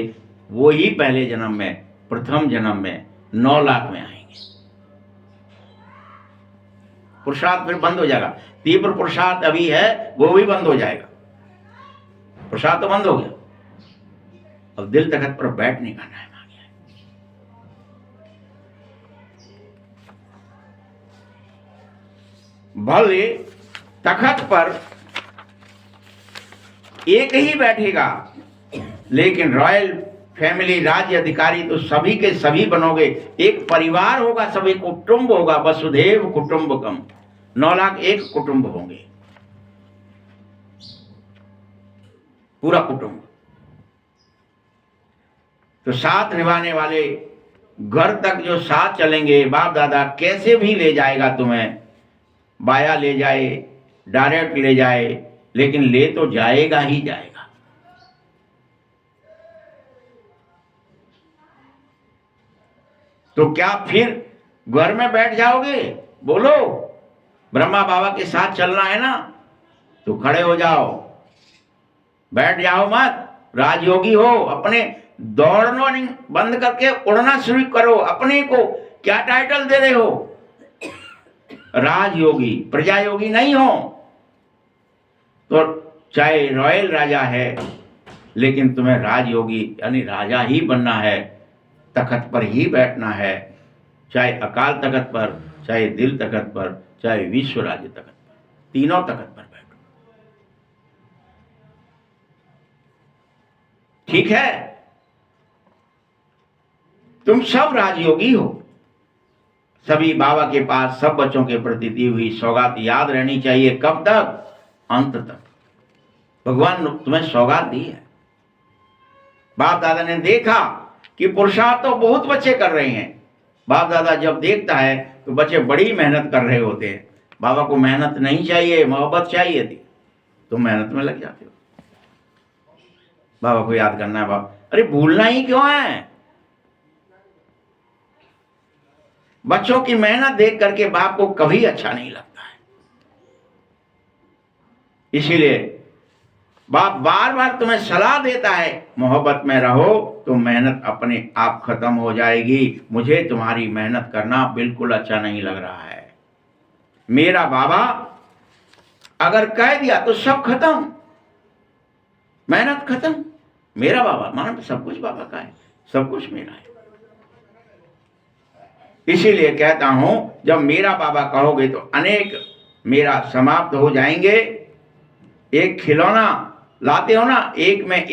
वो ही पहले जन्म में, प्रथम जन्म में 9 लाख में आएंगे। पुरुषार्थ फिर बंद हो जाएगा, तीव्र पुरुषार्थ अभी है वो भी बंद हो जाएगा, पुरुषार्थ तो बंद हो गया। अब दिल तखत पर बैठने का टाइम आ गया है। भले तखत पर एक ही बैठेगा, लेकिन रॉयल फैमिली, राज्य अधिकारी तो सभी के सभी बनोगे, एक परिवार होगा, सभी कुटुंब होगा, वसुधैव कुटुंबकम, 9 लाख एक कुटुंब होंगे, पूरा कुटुंब। तो साथ निभाने वाले घर तक जो साथ चलेंगे, बाप दादा कैसे भी ले जाएगा तुम्हें, बाया ले जाए, डायरेक्ट ले जाए, लेकिन ले तो जाएगा ही जाएगा। तो क्या फिर घर में बैठ जाओगे? बोलो, ब्रह्मा बाबा के साथ चलना है ना, तो खड़े हो जाओ, बैठ जाओ मत। राजयोगी हो, अपने दौड़ना नहीं बंद करके उड़ना शुरू करो। अपने को क्या टाइटल दे रहे हो? राजयोगी, प्रजा योगी नहीं हो। तो चाहे रॉयल राजा है, लेकिन तुम्हें राजयोगी यानी राजा ही बनना है, तखत पर ही बैठना है, चाहे अकाल तखत पर, चाहे दिल तखत पर, चाहे विश्व राज्य तखत पर, तीनों तखत पर बैठो। ठीक है? तुम सब राजयोगी हो। सभी बाबा के पास सब बच्चों के प्रति दी हुई सौगात याद रहनी चाहिए। कब तक? अंत तक। भगवान ने तुम्हें सौगात दी है। बाप दादा ने देखा कि पुरुषार्थ तो बहुत बच्चे कर रहे हैं। बाप दादा जब देखता है तो बच्चे बड़ी मेहनत कर रहे होते हैं। बाबा को मेहनत नहीं चाहिए, मोहब्बत चाहिए थी, तो मेहनत में लग जाते हो। बाबा को याद करना है, बाबा, अरे भूलना ही क्यों है? बच्चों की मेहनत देख करके बाप को कभी अच्छा नहीं लगता है। इसीलिए बाप बार बार तुम्हें सलाह देता है, मोहब्बत में रहो तो मेहनत अपने आप खत्म हो जाएगी। मुझे तुम्हारी मेहनत करना बिल्कुल अच्छा नहीं लग रहा है। मेरा बाबा अगर कह दिया तो सब खत्म, मेहनत खत्म। मेरा बाबा मानो सब कुछ बाबा का है, सब कुछ मेरा है। इसीलिए कहता हूं, जब मेरा बाबा कहोगे तो अनेक मेरा समाप्त हो जाएंगे। एक खिलौना लाते हो ना, एक में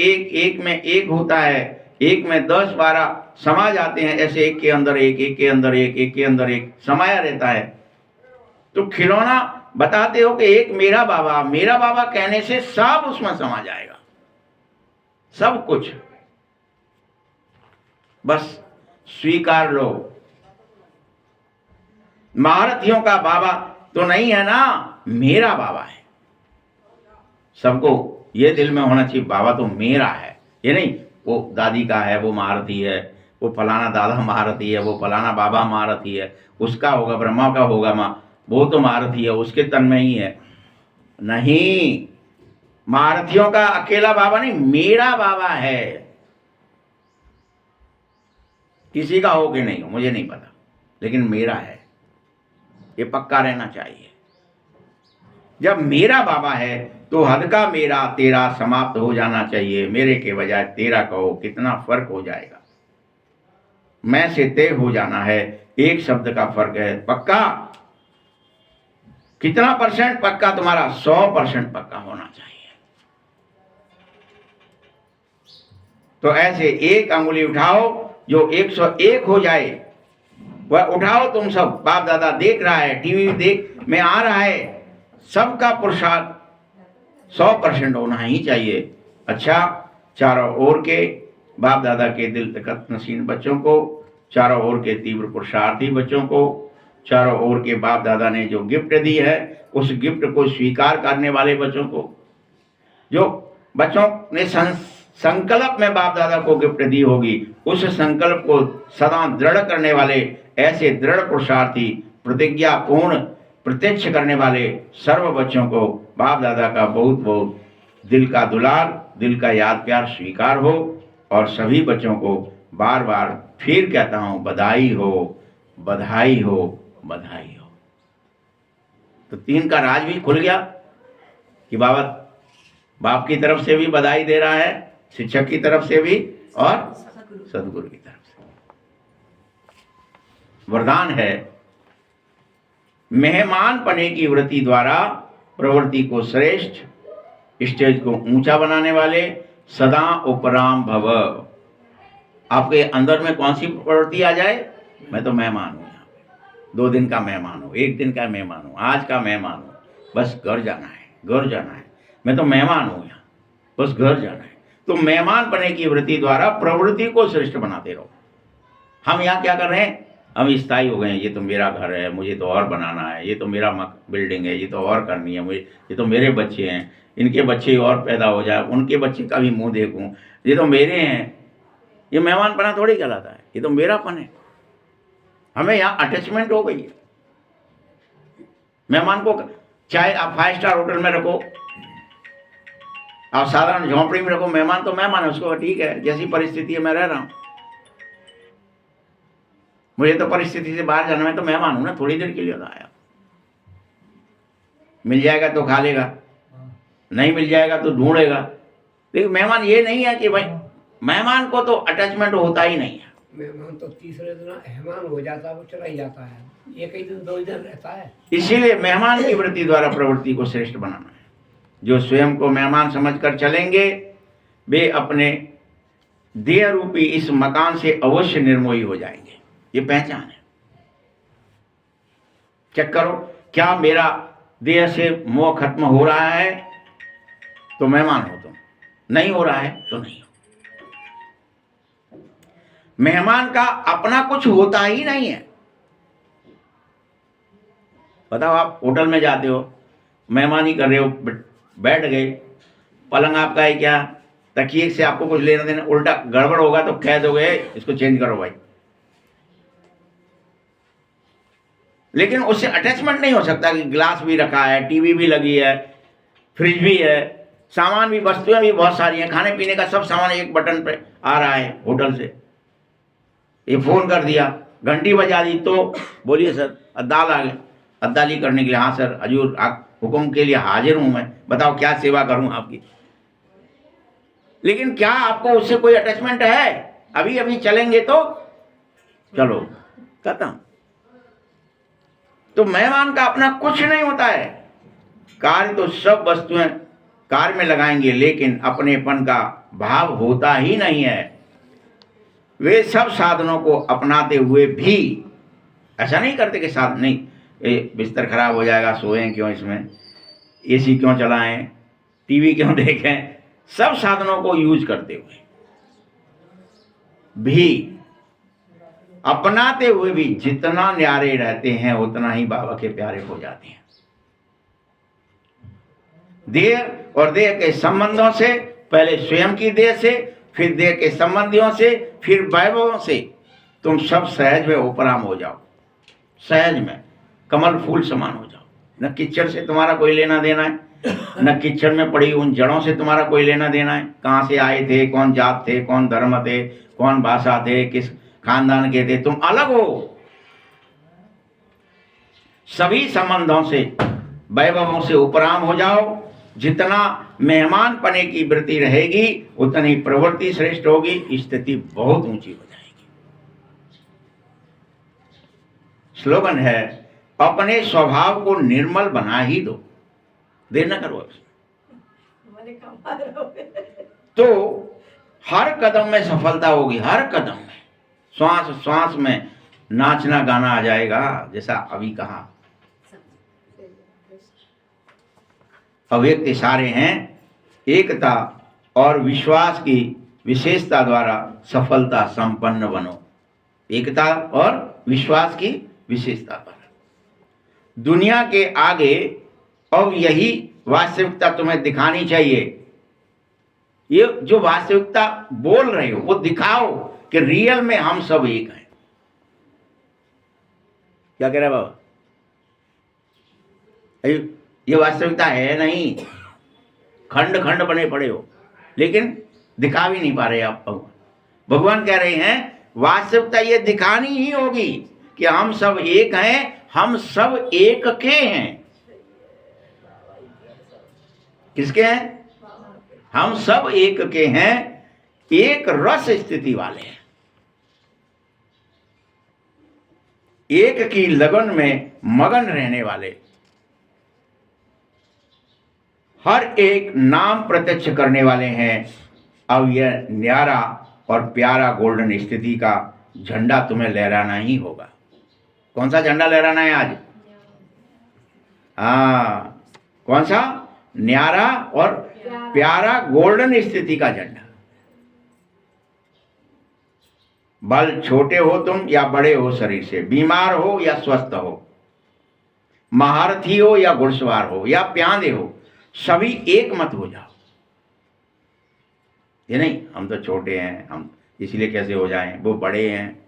एक होता है, एक में 10-12 समा जाते हैं, ऐसे एक के अंदर एक, एक के अंदर एक, एक के अंदर एक समाया रहता है। तो खिलौना बताते हो कि एक मेरा बाबा कहने से सब उसमें समा जाएगा, सब कुछ। बस स्वीकार लो। महारथियों का बाबा तो नहीं है ना, मेरा बाबा है। सबको ये दिल में होना चाहिए, बाबा तो मेरा है। ये नहीं वो दादी का है, वो महारथी है, वो फलाना दादा महारथी है, वो फलाना बाबा महारथी है, उसका होगा, ब्रह्मा का होगा माँ, वो तो महारथी है, उसके तन में ही है। नहीं, महारथियों का अकेला बाबा नहीं, मेरा बाबा है। किसी का हो कि नहीं हो मुझे नहीं पता, लेकिन मेरा है, ये पक्का रहना चाहिए। जब मेरा बाबा है तो हद का मेरा तेरा समाप्त हो जाना चाहिए। मेरे के बजाय तेरा कहो, कितना फर्क हो जाएगा। मैं से ते हो जाना है, एक शब्द का फर्क है। पक्का कितना परसेंट पक्का? तुम्हारा 100% पक्का होना चाहिए। तो ऐसे एक अंगुली उठाओ जो 101 हो जाए, वह उठाओ। तुम सब, बाप दादा देख रहा है, टीवी देख में आ रहा है, सबका पुरुषार्थ 100% होना ही चाहिए। अच्छा, चारों ओर के बाप दादा के दिल तखत नशीन बच्चों को, चारों ओर के तीव्र पुरुषार्थी बच्चों को चारों ओर के बाप दादा ने जो गिफ्ट दी है, उस गिफ्ट को स्वीकार करने वाले बच्चों को, जो बच्चों ने संकल्प में बाप दादा को गिफ्ट दी होगी, उस संकल्प को सदा दृढ़ करने वाले ऐसे दृढ़ पुरुषार्थी, प्रतिज्ञा पूर्ण प्रत्यक्ष करने वाले सर्व बच्चों को बाप दादा का बहुत बहुत दिल का दुलार, दिल का याद प्यार स्वीकार हो। और सभी बच्चों को बार बार फिर कहता हूं, बधाई हो, बधाई हो, बधाई हो। तो 3 का राज भी खुल गया कि बाप की तरफ से भी बधाई दे रहा है, शिक्षक की तरफ से भी और सदगुरु की तरफ से। वरदान है, मेहमान पने की वृत्ति द्वारा प्रवृत्ति को श्रेष्ठ, स्टेज को ऊंचा बनाने वाले सदा उपराम भव। आपके अंदर में कौन सी प्रवृत्ति आ जाए, मैं तो मेहमान हूं, यहाँ पे 2 दिन का मेहमान हूं, 1 दिन का मेहमान हूं, आज का मेहमान हूं, बस घर जाना है, घर जाना है, मैं तो मेहमान हूं यहाँ, बस घर जाना है। तो मेहमान बने की वृत्ति द्वारा प्रवृत्ति को श्रेष्ठ बनाते रहो। हम यहाँ क्या कर रहे हैं, हम स्थायी हो गए हैं, ये तो मेरा घर है, मुझे तो और बनाना है, ये तो मेरा बिल्डिंग है, ये तो और करनी है मुझे, ये तो मेरे बच्चे हैं, इनके बच्चे और पैदा हो जाए, उनके बच्चे का भी मुंह देखूं, ये तो मेरे हैं। ये मेहमानपना थोड़ी कहलाता है, ये तो मेरापन है। हमें यहाँ अटैचमेंट हो गई है। मेहमान को चाहे आप 5 स्टार होटल में रखो, आप साधारण झोंपड़ी में रखो, मेहमान तो मेहमान है, उसको ठीक है, जैसी परिस्थिति है मैं रह रहा हूं, मुझे तो परिस्थिति से बाहर जाना, मैं तो मेहमान हूं ना, थोड़ी देर के लिए तो आया। मिल जाएगा तो खा लेगा, नहीं मिल जाएगा तो ढूंढेगा। लेकिन मेहमान ये नहीं है कि भाई, मेहमान को तो अटैचमेंट होता ही नहीं है। मेहमान तो तीसरे दिन मेहमान हो जाता है, वो चला ही जाता है, 1 दिन 2 दिन रहता है। इसीलिए मेहमान की वृत्ति द्वारा प्रवृत्ति को श्रेष्ठ बनाना है। जो स्वयं को मेहमान समझकर चलेंगे, वे अपने देह रूपी इस मकान से अवश्य निर्मोही हो जाएंगे। ये पहचान है। चेक करो, क्या मेरा देह से मोह खत्म हो रहा है तो मेहमान हो तुम, नहीं हो रहा है तो नहीं हो। मेहमान का अपना कुछ होता ही नहीं है। बताओ, आप होटल में जाते हो, मेहमानी कर रहे हो, बैठ गए, पलंग आपका है क्या, तकिए से आपको कुछ लेना देना, उल्टा गड़बड़ होगा तो कह दोगे इसको चेंज करो भाई। लेकिन उससे अटैचमेंट नहीं हो सकता कि गिलास भी रखा है, टीवी भी लगी है, फ्रिज भी है, सामान भी, वस्तुएं भी बहुत सारी हैं, खाने पीने का सब सामान एक बटन पे आ रहा है होटल से। ये फोन कर दिया, घंटी बजा दी तो बोलिए सर दाल आ गए, अद्दाली करने के लिए, हाँ सर हजूर आप हुक्म के लिए हाजिर हूं मैं, बताओ क्या सेवा करूं आपकी। लेकिन क्या आपको उससे कोई अटैचमेंट है? अभी अभी चलेंगे तो चलो खत्म। तो मेहमान का अपना कुछ नहीं होता है। कार्य तो सब वस्तुएं कार्य में लगाएंगे, लेकिन अपनेपन का भाव होता ही नहीं है। वे सब साधनों को अपनाते हुए भी ऐसा नहीं करते कि साधन नहीं, बिस्तर खराब हो जाएगा, सोएं क्यों इसमें, एसी क्यों चलाएं, टीवी क्यों देखें, सब साधनों को यूज करते हुए भी, अपनाते हुए भी जितना न्यारे रहते हैं उतना ही बाबा के प्यारे हो जाते हैं। देह और देह के संबंधों से, पहले स्वयं की देह से, फिर देह के संबंधियों से, फिर वैभवों से तुम सब सहज में उपराम हो जाओ। सहज में कमल फूल समान हो जाओ। न कीचड़ से तुम्हारा कोई लेना देना है, न कीचड़ में पड़ी उन जड़ों से तुम्हारा कोई लेना देना है। कहाँ से आए थे, कौन जात थे, कौन धर्म थे, कौन भाषा थे, किस खानदान के थे, तुम अलग हो। सभी संबंधों से, वैभवों से उपराम हो जाओ। जितना मेहमान पने की वृत्ति रहेगी उतनी प्रवृत्ति श्रेष्ठ होगी, स्थिति बहुत ऊंची हो जाएगी। स्लोगन है, अपने स्वभाव को निर्मल बना ही दो, देर न करो। तो हर कदम में सफलता होगी, हर कदम में, श्वास श्वास में नाचना गाना आ जाएगा। जैसा अभी कहा, अव्यक्त इशारे हैं, एकता और विश्वास की विशेषता द्वारा सफलता संपन्न बनो। एकता और विश्वास की विशेषता द्वारा दुनिया के आगे अब यही वास्तविकता तुम्हें दिखानी चाहिए। ये जो वास्तविकता बोल रहे हो वो दिखाओ कि रियल में हम सब एक हैं। क्या कह रहे हैं बाबा? ये वास्तविकता है नहीं, खंड खंड बने पड़े हो, लेकिन दिखा भी नहीं पा रहे आप। भगवान कह रहे हैं वास्तविकता ये दिखानी ही होगी कि हम सब एक हैं, हम सब एक के हैं। किसके हैं? हम सब एक के हैं, एक रस स्थिति वाले हैं, एक की लगन में मगन रहने वाले, हर एक नाम प्रत्यक्ष करने वाले हैं। अब यह न्यारा और प्यारा गोल्डन स्थिति का झंडा तुम्हें लहराना ही होगा। कौन सा झंडा लहराना है आज? हाँ, कौन सा? न्यारा और प्यारा गोल्डन स्थिति का झंडा। बल छोटे हो तुम या बड़े हो शरीर से, बीमार हो या स्वस्थ हो, महारथी हो या घुड़सवार हो या प्यादे हो, सभी एक मत हो जाओ। ये नहीं हम तो छोटे हैं, हम इसलिए कैसे हो जाएं, वो बड़े हैं,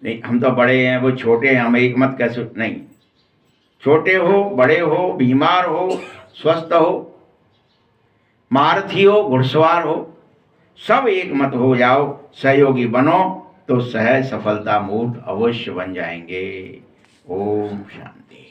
नहीं हम तो बड़े हैं वो छोटे हैं, हम एक मत कैसे, नहीं। छोटे हो, बड़े हो, बीमार हो, स्वस्थ हो, महारथी हो, घुड़सवार हो, सब एक मत हो जाओ, सहयोगी बनो तो सहज सफलता मूर्त अवश्य बन जाएंगे। ओम शांति।